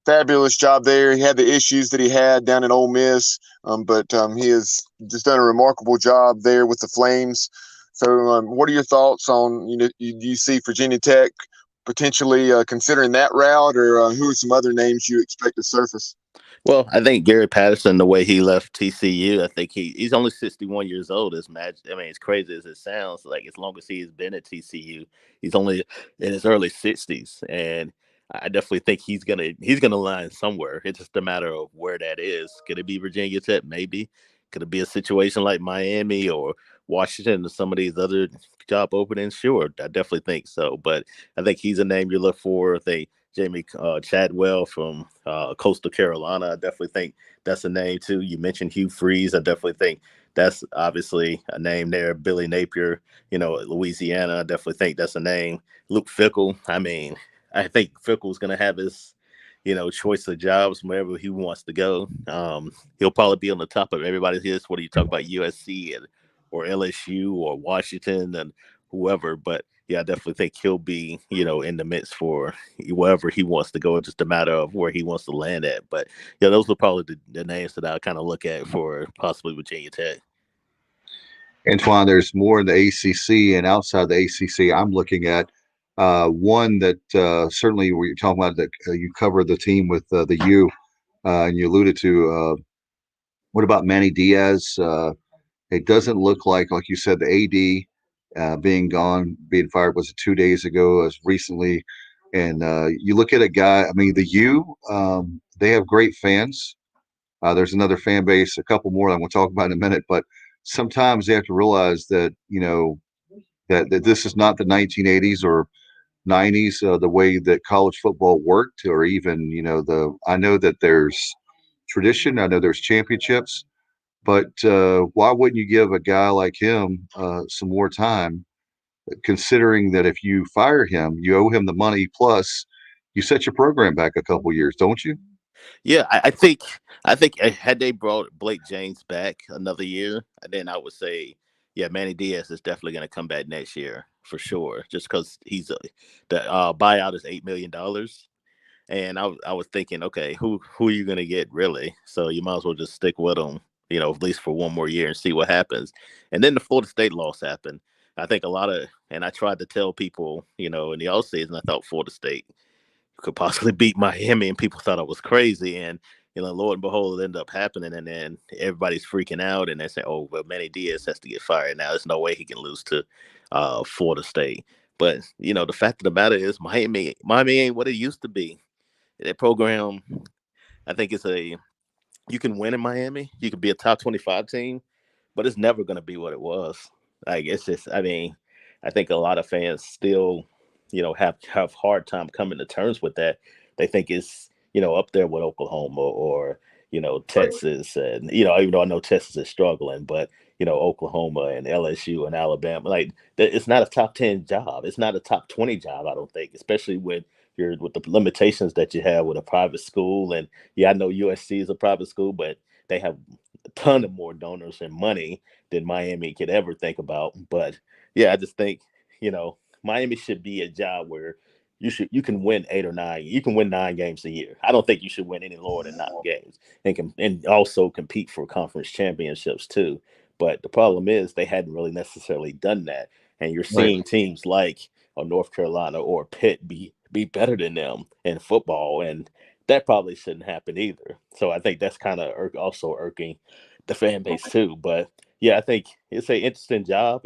fabulous job there. He had the issues that he had down in Ole Miss, but he has just done a remarkable job there with the Flames. So what are your thoughts on, do you see Virginia Tech potentially considering that route, or who are some other names you expect to surface? Well, I think Gary Patterson, the way he left TCU, I think he's only 61 years old. It's crazy as it sounds. Like, as long as he's been at TCU, he's only in his early 60s, and I definitely think he's gonna line somewhere. It's just a matter of where that is. Could it be Virginia Tech? Maybe. Could it be a situation like Miami or Washington or some of these other job openings? Sure, I definitely think so. But I think he's a name you look for. I think Jamie Chadwell from Coastal Carolina, I definitely think that's a name too. You mentioned Hugh Freeze. I definitely think that's obviously a name there. Billy Napier, Louisiana, I definitely think that's a name. Luke Fickell, I think Fickell's going to have his choice of jobs wherever he wants to go. He'll probably be on the top of everybody's list. What do you talk about, USC or LSU or Washington and whoever? But yeah, I definitely think he'll be, in the midst for wherever he wants to go. It's just a matter of where he wants to land at. But yeah, those are probably the names that I kind of look at for possibly Virginia Tech. Antoine, there's more in the ACC and outside the ACC. I'm looking at one that certainly we're talking about that you cover the team with the U, and you alluded to. What about Manny Diaz? It doesn't look like you said, the AD being fired was 2 days ago, as recently. And you look at a guy. I mean, the U, they have great fans. There's another fan base, a couple more that we'll talk about in a minute. But sometimes they have to realize that that this is not the 1980s or '90s, the way that college football worked, or even I know that there's tradition, I know there's championships, but why wouldn't you give a guy like him some more time? Considering that if you fire him, you owe him the money plus you set your program back a couple years, don't you? Yeah, I think had they brought Blake James back another year, then I would say, yeah, Manny Diaz is definitely going to come back next year for sure. Just because the buyout is $8 million, and I was thinking, okay, who are you going to get really? So you might as well just stick with him, at least for one more year and see what happens. And then the Florida State loss happened. I think and I tried to tell people, in the off season, I thought Florida State could possibly beat Miami, and people thought I was crazy. And lo and behold, it ended up happening. And then everybody's freaking out, and they say, "Oh, but Manny Diaz has to get fired now. There's no way he can lose to Florida State." But the fact of the matter is, Miami ain't what it used to be. That program, I think you can win in Miami. You could be a top 25 team, but it's never going to be what it was. Like it's just, I mean, I think a lot of fans still, have hard time coming to terms with that. They think it's up there with Oklahoma or Texas, and even though I know Texas is struggling, but Oklahoma and LSU and Alabama, like it's not a top 10 job. It's not a top 20 job. I don't think, especially with the limitations that you have with a private school. And yeah, I know USC is a private school, but they have a ton of more donors and money than Miami could ever think about. But yeah, I just think, Miami should be a job where you can win 8 or 9. You can win 9 games a year. I don't think you should win any lower than 9 games, and also compete for conference championships too. But the problem is they hadn't really necessarily done that. And you're Right. seeing teams like North Carolina or Pitt be better than them in football, and that probably shouldn't happen either. So I think that's kind of also irking the fan base too. But yeah, I think it's an interesting job.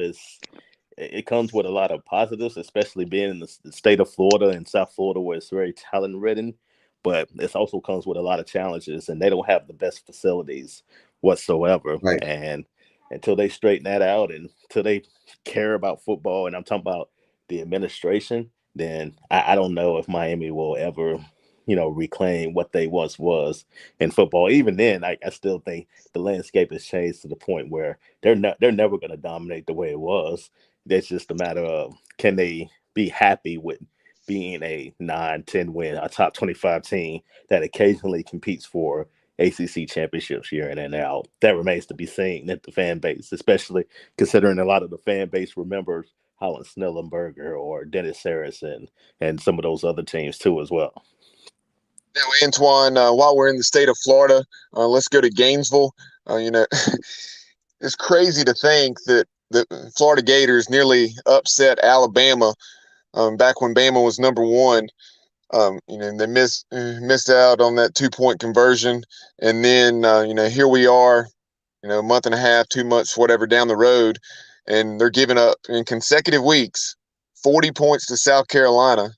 It comes with a lot of positives, especially being in the state of Florida and South Florida, where it's very talent ridden. But it also comes with a lot of challenges, and they don't have the best facilities whatsoever. Right. And until they straighten that out, and until they care about football, and I'm talking about the administration, then I don't know if Miami will ever, reclaim what they once was in football. Even then, I still think the landscape has changed to the point where they're never going to dominate the way it was. That's just a matter of, can they be happy with being a 9-10 win, a top 25 team that occasionally competes for ACC championships year in and out. That remains to be seen at the fan base, especially considering a lot of the fan base remembers Holland Snellenberger or Dennis Harrison and some of those other teams too as well. Now, Antoine, while we're in the state of Florida, let's go to Gainesville. It's crazy to think that the Florida Gators nearly upset Alabama back when Bama was number one. They missed out on that 2-point conversion, and then here we are, a month and a half, 2 months, whatever, down the road, and they're giving up in consecutive weeks 40 points to South Carolina,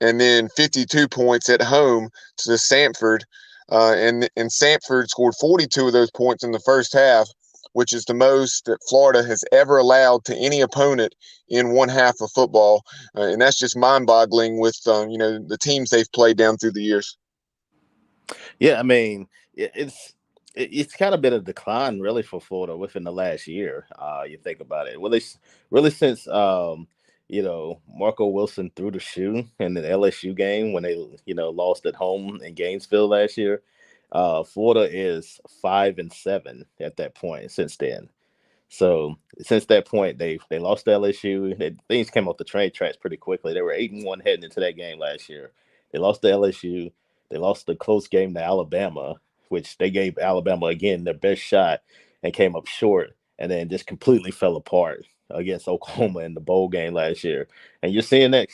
and then 52 points at home to Samford, and Samford scored 42 of those points in the first half, which is the most that Florida has ever allowed to any opponent in one half of football. And that's just mind-boggling with, the teams they've played down through the years. Yeah, I mean, it's kind of been a decline really for Florida within the last year. You think about it, really since Marco Wilson threw the shoe in the LSU game when they lost at home in Gainesville last year. Florida is 5-7 at that point since then. So since that point, they lost to LSU. Things came off the train tracks pretty quickly. They were 8-1 heading into that game last year. They lost to LSU. They lost the close game to Alabama, which they gave Alabama again their best shot and came up short, and then just completely fell apart against Oklahoma in the bowl game last year. And you're seeing that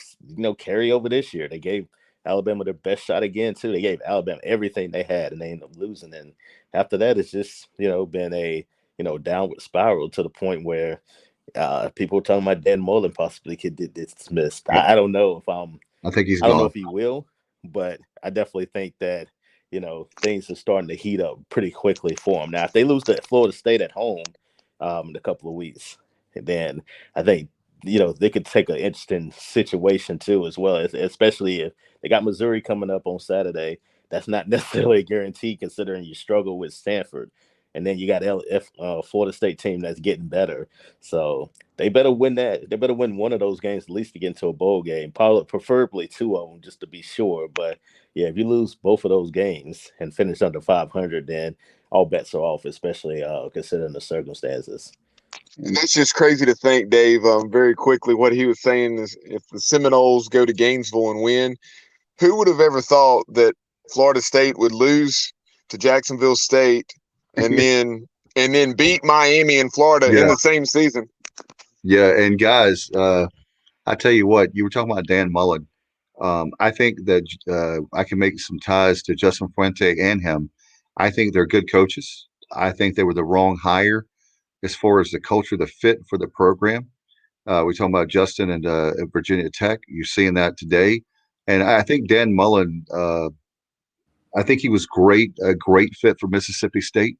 carry over this year. They gave Alabama their best shot again too. They gave Alabama everything they had, and they ended up losing. And after that, it's just been a downward spiral to the point where people are talking about Dan Mullen possibly could get dismissed. Yep. I don't know if I think he's I don't know gone. if he will, but I definitely think that things are starting to heat up pretty quickly for him. Now, if they lose to Florida State at home in a couple of weeks, then I think they could take an interesting situation too, as well, especially if they got Missouri coming up on Saturday. That's not necessarily a guarantee considering you struggle with Stanford, and then you got Florida State team that's getting better. So they better win that. They better win one of those games at least to get into a bowl game. Probably, preferably two of them, just to be sure. But yeah, if you lose both of those games and finish under 500, then all bets are off, especially considering the circumstances. And that's just crazy to think, Dave. Very quickly, what he was saying is, if the Seminoles go to Gainesville and win, who would have ever thought that Florida State would lose to Jacksonville State and then beat Miami and Florida in Yeah. the same season? Yeah. And guys, I tell you what, you were talking about Dan Mullen. I think that I can make some ties to Justin Fuente and him. I think they're good coaches. I think they were the wrong hire as far as the culture, the fit for the program. We're talking about Justin and Virginia Tech. You're seeing that today. And I think Dan Mullen, I think he was a great fit for Mississippi State.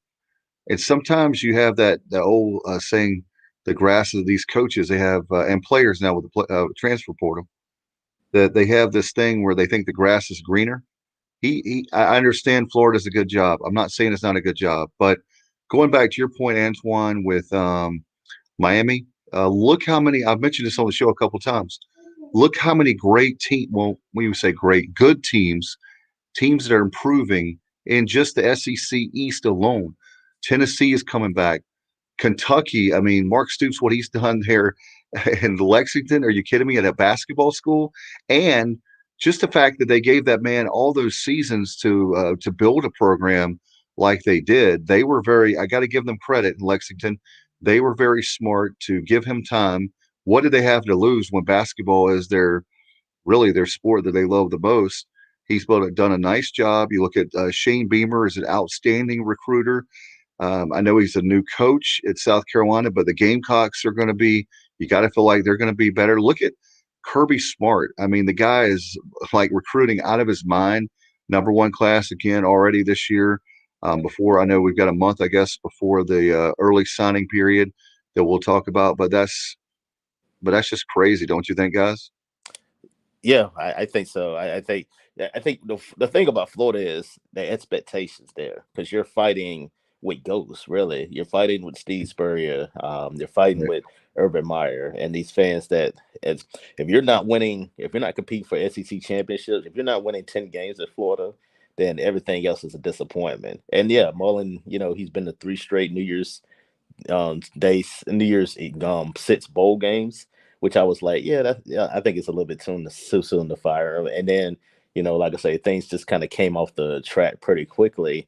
And sometimes you have the old saying, the grass of these coaches, they have, and players now with the transfer portal, that they have this thing where they think the grass is greener. I understand Florida's a good job. I'm not saying it's not a good job, but going back to your point, Antoine, with Miami, look how many, I've mentioned this on the show a couple times. Look how many great well, we would say great, good teams that are improving in just the SEC East alone. Tennessee is coming back. Kentucky, I mean, Mark Stoops, what he's done there in Lexington, are you kidding me, at a basketball school? And just the fact that they gave that man all those seasons to build a program like they did, they were I got to give them credit in Lexington. They were very smart to give him time. What did they have to lose when basketball is really their sport that they love the most? He's done a nice job. You look at Shane Beamer is an outstanding recruiter. I know he's a new coach at South Carolina, but the Gamecocks are going to be, you got to feel like they're going to be better. Look at Kirby Smart. I mean, the guy is like recruiting out of his mind. #1 class again already this year. Before, I know we've got a month, I guess, before the early signing period that we'll talk about, but that's just crazy, don't you think, guys? Yeah, I think so. I think the thing about Florida is the expectations there, because you're fighting with ghosts. Really, you're fighting with Steve Spurrier. You're fighting Yeah. with Urban Meyer and these fans that if you're not winning, if you're not competing for SEC championships, if you're not winning 10 games at Florida, then everything else is a disappointment. And yeah, Mullen, he's been to 3 straight New Year's six bowl games, which I was like, yeah, I think it's a little bit too soon to fire him. And then, like I say, things just kind of came off the track pretty quickly.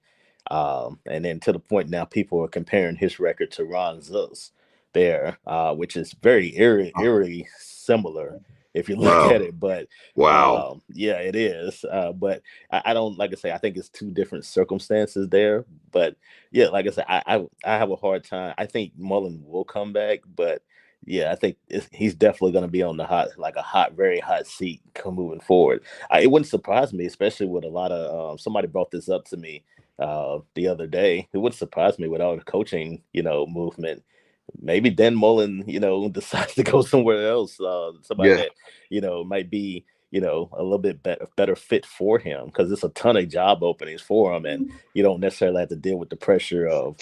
And then to the point now people are comparing his record to Ron Zook's there, which is very eerie similar if you look Wow. at it. But Wow. yeah, it is. But I don't, like I say, I think it's two different circumstances there. But yeah, like I said, I have a hard time. I think Mullen will come back, but yeah, I think he's definitely going to be on the very hot seat moving forward. It wouldn't surprise me, especially with a lot of somebody brought this up to me the other day. It wouldn't surprise me with all the coaching, movement. Maybe Dan Mullen, decides to go somewhere else. Somebody Yeah. that, might be, a little bit better fit for him, because there's a ton of job openings for him, and you don't necessarily have to deal with the pressure of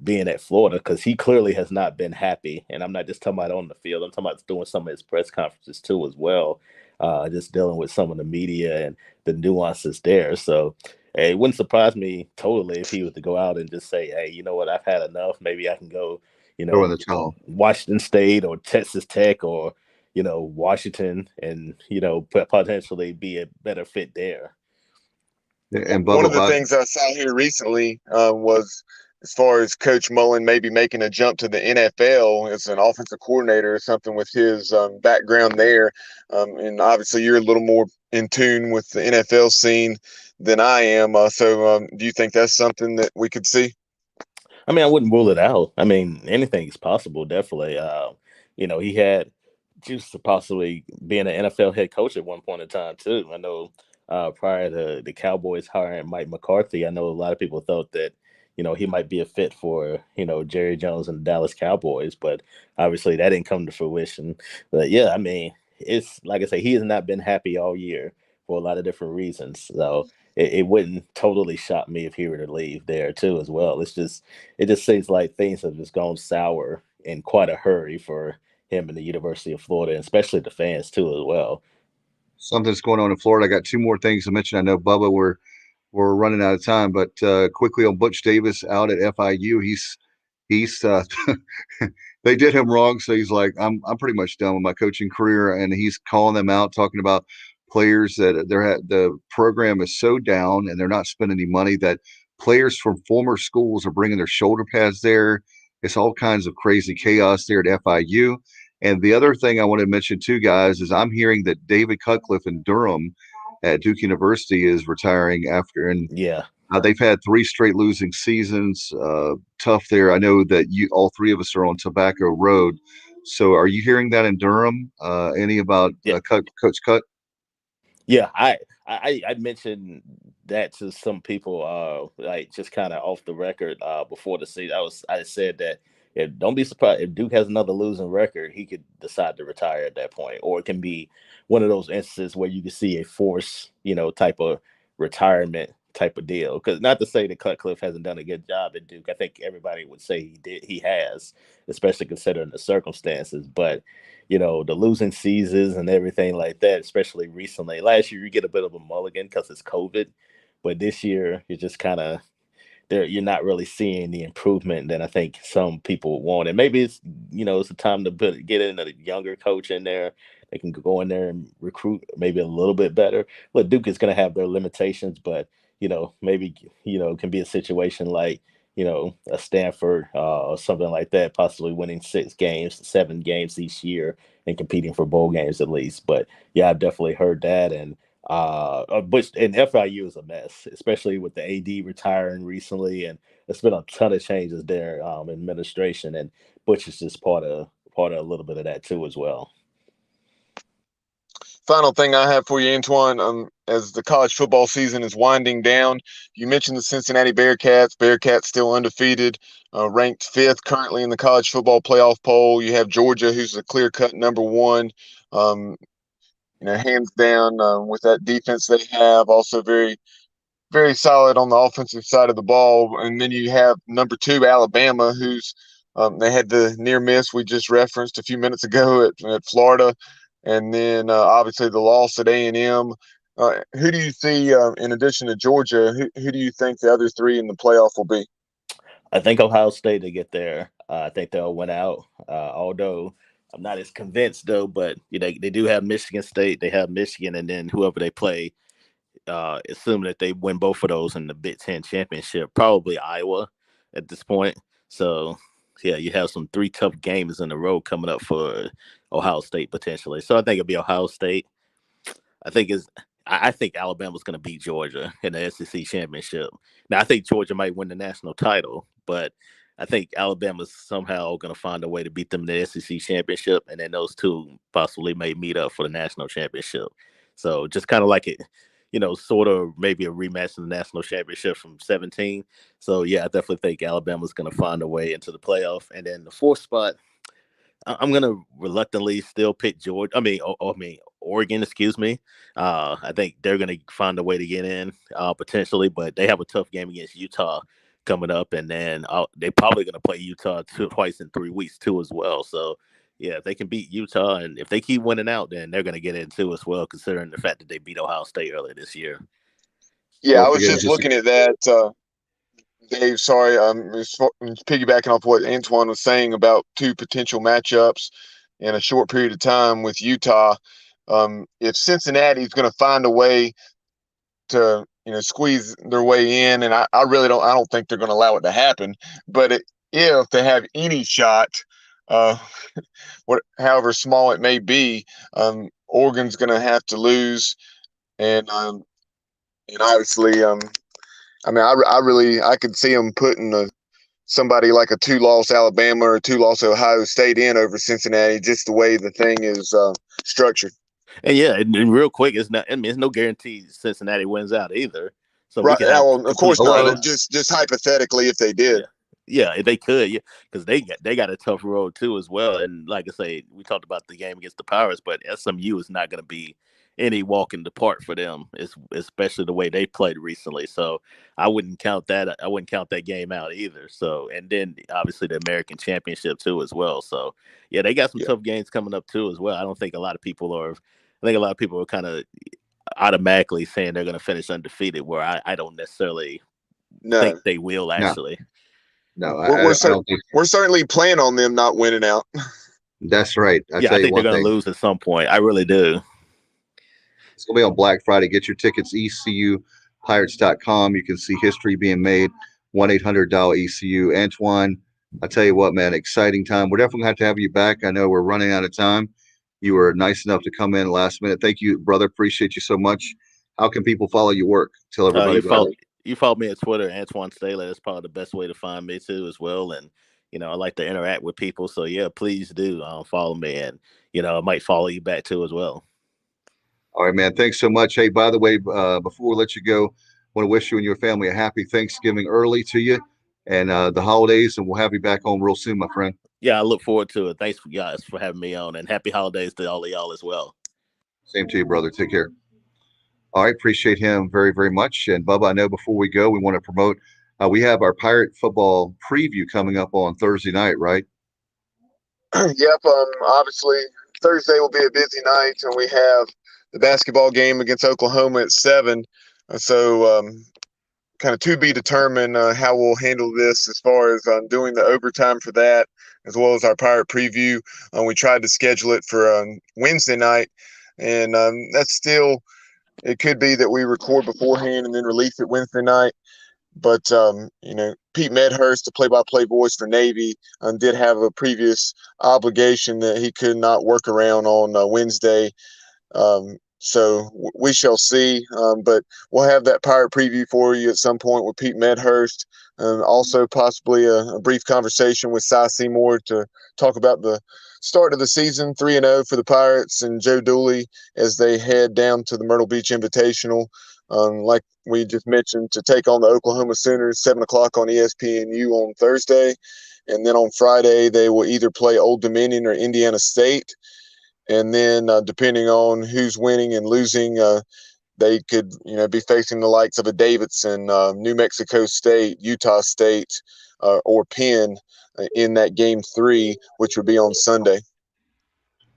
being at Florida, because he clearly has not been happy. And I'm not just talking about on the field. I'm talking about doing some of his press conferences too as well. Just dealing with some of the media and the nuances there. So hey, it wouldn't surprise me totally if he was to go out and just say, hey, you know what, I've had enough. Maybe I can go, Throw in the towel. Washington State or Texas Tech or, Washington, and, potentially be a better fit there. And One of the Bubba, things I saw here recently was, as far as Coach Mullen maybe making a jump to the NFL as an offensive coordinator or something, with his background there. And obviously you're a little more in tune with the NFL scene than I am. So do you think that's something that we could see? I mean, I wouldn't rule it out. I mean, anything is possible, definitely. He had juice to possibly being an NFL head coach at one point in time too. I know prior to the Cowboys hiring Mike McCarthy, I know a lot of people thought that he might be a fit for, Jerry Jones and the Dallas Cowboys, but obviously that didn't come to fruition. But yeah, I mean, it's like I say, he has not been happy all year for a lot of different reasons. So it wouldn't totally shock me if he were to leave there too as well. It just seems like things have just gone sour in quite a hurry for him and the University of Florida, and especially the fans too as well. Something's going on in Florida. I got two more things to mention. I know, Bubba, we're running out of time, but quickly on Butch Davis out at FIU, he's they did him wrong, so he's like, I'm pretty much done with my coaching career, and he's calling them out, talking about players that the program is so down and they're not spending any money that players from former schools are bringing their shoulder pads there. It's all kinds of crazy chaos there at FIU. And the other thing I want to mention too, guys, is I'm hearing that David Cutcliffe in Durham at Duke University is retiring after, and Yeah. they've had 3 straight losing seasons. Tough there. I know that all 3 of us are on Tobacco Road. So are you hearing that in Durham? Any about Yeah. Coach Cut? Yeah, I mentioned that to some people, like just kind of off the record, before the season. I said that don't be surprised if Duke has another losing record, he could decide to retire at that point, or it can be one of those instances where you can see a force, type of retirement type of deal. Because not to say that Cutcliffe hasn't done a good job at Duke, I think everybody would say he has, especially considering the circumstances, but the losing seasons and everything like that, especially recently. Last year, you get a bit of a mulligan because it's COVID, but this year, you're just kind of there. You're not really seeing the improvement that I think some people want. And maybe it's a time to get in a younger coach in there. They can go in there and recruit maybe a little bit better. But Duke is going to have their limitations, but maybe it can be a situation like a Stanford or something like that, possibly winning 6 games, 7 games each year and competing for bowl games at least. But yeah, I've definitely heard that. But FIU is a mess, especially with the AD retiring recently, and there's been a ton of changes there in administration, and Butch is just part of a little bit of that too as well. Final thing I have for you, Antoine, as the college football season is winding down, you mentioned the Cincinnati Bearcats. Bearcats still undefeated, ranked 5th currently in the college football playoff poll. You have Georgia, who's a clear-cut number 1, hands down, with that defense they have. Also very, very solid on the offensive side of the ball. And then you have number 2, Alabama, who's they had the near miss we just referenced a few minutes ago at Florida. And then obviously the loss at A&M. Who do you see, in addition to Georgia, who do you think the other 3 in the playoff will be? I think Ohio State to get there. I think they'll win out. Although I'm not as convinced though, but they do have Michigan State. They have Michigan, and then whoever they play, assuming that they win both of those in the Big Ten championship, probably Iowa at this point. So yeah, you have some 3 tough games in a row coming up for Ohio State potentially. So I think it'll be Ohio State. I think Alabama's going to beat Georgia in the SEC championship. Now I think Georgia might win the national title, but I think Alabama's somehow going to find a way to beat them in the SEC championship, and then those 2 possibly may meet up for the national championship. So just kind of like it, sort of maybe a rematch in the national championship from 2017. So yeah, I definitely think Alabama's going to find a way into the playoff. And then the 4th spot, I'm gonna reluctantly still pick Georgia. I mean Oregon. Excuse me. I think they're gonna find a way to get in potentially, but they have a tough game against Utah coming up, and then they're probably gonna play Utah twice in 3 weeks too as well. So yeah, if they can beat Utah, and if they keep winning out, then they're gonna get in too as well, considering the fact that they beat Ohio State earlier this year. Yeah, I Don't was forget, just looking at that. Dave, sorry, piggybacking off what Antoine was saying about 2 potential matchups in a short period of time with Utah. If Cincinnati is going to find a way to squeeze their way in, and I don't think they're going to allow it to happen. But if they have any shot, uh, however small it may be, Oregon's going to have to lose, and obviously, I could see them putting somebody like a 2-loss Alabama or a 2-loss Ohio State in over Cincinnati, just the way the thing is structured. And yeah, and real quick, it's not. I mean, it's no guarantee Cincinnati wins out either. So we Right. could have Well, of complete course not. Hello. It just hypothetically, if they did. yeah. Yeah, they could, yeah, because they got a tough road too as well. And like I say, we talked about the game against the Pirates, but SMU is not going to be any walk in the park for them, especially the way they played recently. So I wouldn't count that. I wouldn't count that game out either. So and then obviously the American Championship too as well. So yeah, they got some Yeah. tough games coming up too as well. I don't think a lot of people are. I think a lot of people are kind of automatically saying they're going to finish undefeated, where I don't necessarily think No, they will No, actually. no, we're we're, I cer- don't think we're certainly planning on them not winning out. that's right. I Yeah, I tell you think they're one going to thing. lose at some point. I really do. It's going to be on Black Friday. Get your tickets, ECUPirates.com. You can see history being made. 1-800-ECU. Antoine, I tell you what, man, exciting time. We're definitely going to have you back. I know we're running out of time. You were nice enough to come in last minute. Thank you, brother. Appreciate you so much. How can people follow your work? Tell everybody You about follow it. you follow me at Twitter, Antoine Staley. That's probably the best way to find me too, as well. And I like to interact with people, so yeah, please do follow me, and I might follow you back too as well. All right, man. Thanks so much. Hey, by the way, before we let you go, I want to wish you and your family a happy Thanksgiving early to you and the holidays, and we'll have you back on real soon, my friend. Yeah, I look forward to it. Thanks for guys for having me on, and happy holidays to all of y'all as well. Same to you, brother. Take care. All right, appreciate him very, very much. And Bubba, I know before we go, we want to promote. We have our Pirate football preview coming up on Thursday night, right? Yep. Obviously, Thursday will be a busy night, and we have the basketball game against Oklahoma at 7. So, kind of to be determined how we'll handle this as far as doing the overtime for that, as well as our Pirate preview. We tried to schedule it for Wednesday night, and that's still. It could be that we record beforehand and then release it Wednesday night. But Pete Medhurst, the play-by-play voice for Navy, did have a previous obligation that he could not work around on Wednesday. So we shall see. But we'll have that Pirate preview for you at some point with Pete Medhurst, and also possibly a brief conversation with Cy Seymour to talk about the start of the season, 3-0 for the Pirates and Joe Dooley as they head down to the Myrtle Beach Invitational. Like we just mentioned, to take on the Oklahoma Sooners, 7 o'clock on ESPNU on Thursday. And then on Friday, they will either play Old Dominion or Indiana State. And then depending on who's winning and losing, they could be facing the likes of a Davidson, New Mexico State, Utah State, or Penn in that game 3, which would be on Sunday.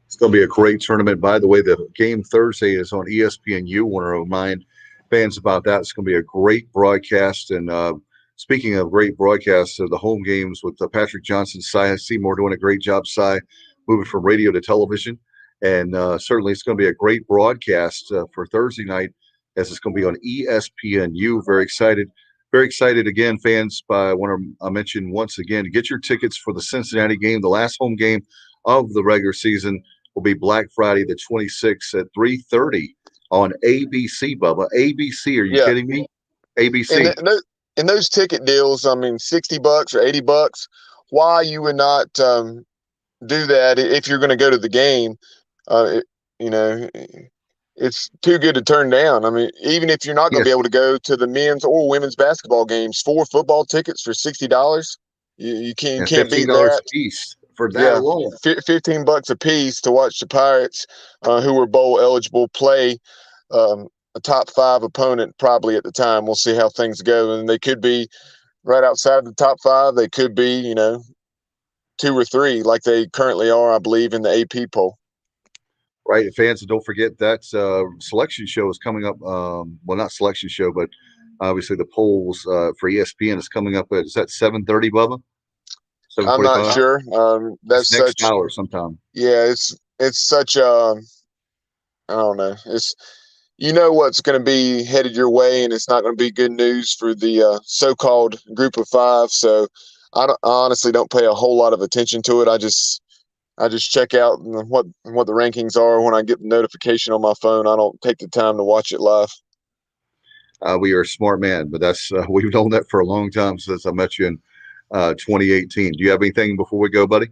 It's going to be a great tournament. By the way, the game Thursday is on ESPNU. Want to remind fans about that. It's going to be a great broadcast. And speaking of great broadcasts, the home games with Patrick Johnson, Cy Seymour doing a great job, Cy, moving from radio to television. And certainly it's going to be a great broadcast for Thursday night as it's going to be on ESPNU. Very excited. Very excited again, fans. I want to mention once again, get your tickets for the Cincinnati game, the last home game of the regular season. Will be Black Friday the 26th at 3:30 on ABC, Bubba. ABC, are you kidding me? ABC. And those ticket deals, I mean, $60 or $80, why you would not do that if you're going to go to the game? It's too good to turn down. I mean, even if you're not going to be able to go to the men's or women's basketball games, 4 football tickets for $60, you can't beat that. $15 a piece for that alone. $15 a piece to watch the Pirates, who were bowl eligible, play a top 5 opponent probably at the time. We'll see how things go, and they could be right outside the top 5. They could be, 2 or 3 like they currently are, I believe, in the AP poll. Right, fans, and don't forget that selection show is coming up. Well, not selection show, but obviously the polls for ESPN is coming up. Is that 7:30, Bubba? I'm not sure. That's next such hour sometime. Yeah, it's such I don't know. It's what's going to be headed your way, and it's not going to be good news for the so-called group of 5. So I honestly don't pay a whole lot of attention to it. I just check out what the rankings are when I get the notification on my phone. I don't take the time to watch it live. We are a smart man, but that's we've known that for a long time since I met you in 2018. Do you have anything before we go, buddy?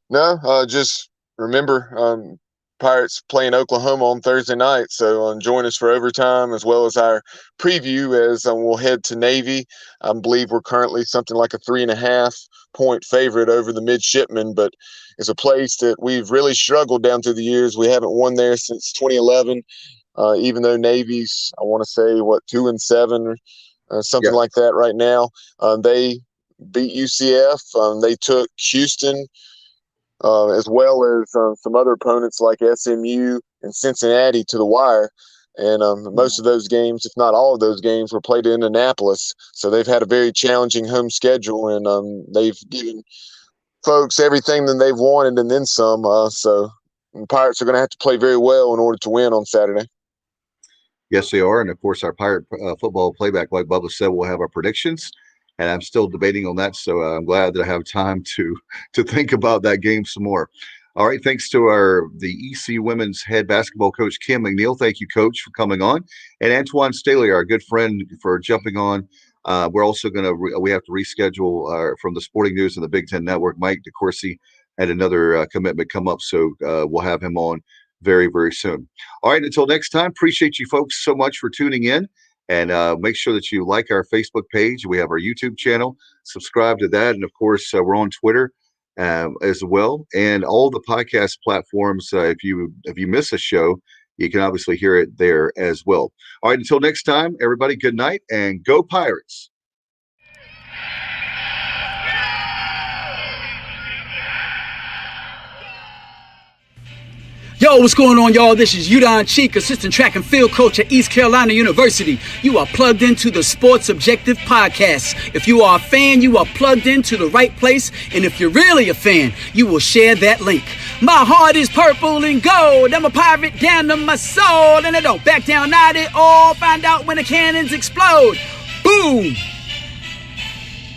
No, just remember, Pirates playing Oklahoma on Thursday night. So join us for overtime as well as our preview as we'll head to Navy. I believe we're currently something like a 3.5-point favorite over the Midshipmen, but it's a place that we've really struggled down through the years. We haven't won there since 2011, even though Navy's, I want to say, 2-7, something like that right now. They beat UCF. They took Houston, as well as some other opponents like SMU and Cincinnati to the wire. And most of those games, if not all of those games, were played in Annapolis. So they've had a very challenging home schedule, and they've given folks everything that they've wanted and then some. So the Pirates are going to have to play very well in order to win on Saturday. Yes, they are. And of course, our Pirate football playback, like Bubba said, we'll have our predictions. And I'm still debating on that. So I'm glad that I have time to think about that game some more. All right. Thanks to the EC women's head basketball coach, Kim McNeill. Thank you, Coach, for coming on. And Antoine Staley, our good friend, for jumping on. We're also going to we have to reschedule from the Sporting News and the Big Ten Network. Mike DeCourcy had another commitment come up. So we'll have him on very, very soon. All right. Until next time, appreciate you folks so much for tuning in. And make sure that you like our Facebook page. We have our YouTube channel. Subscribe to that. And, of course, we're on Twitter as well. And all the podcast platforms, if you miss a show, you can obviously hear it there as well. All right, until next time, everybody, good night and go Pirates. Yo, what's going on, y'all? This is Udon Cheek, assistant track and field coach at East Carolina University. You are plugged into the Sports Objective Podcast. If you are a fan, you are plugged into the right place. And if you're really a fan, you will share that link. My heart is purple and gold. I'm a pirate down to my soul. And I don't back down, not at all. Find out when the cannons explode. Boom!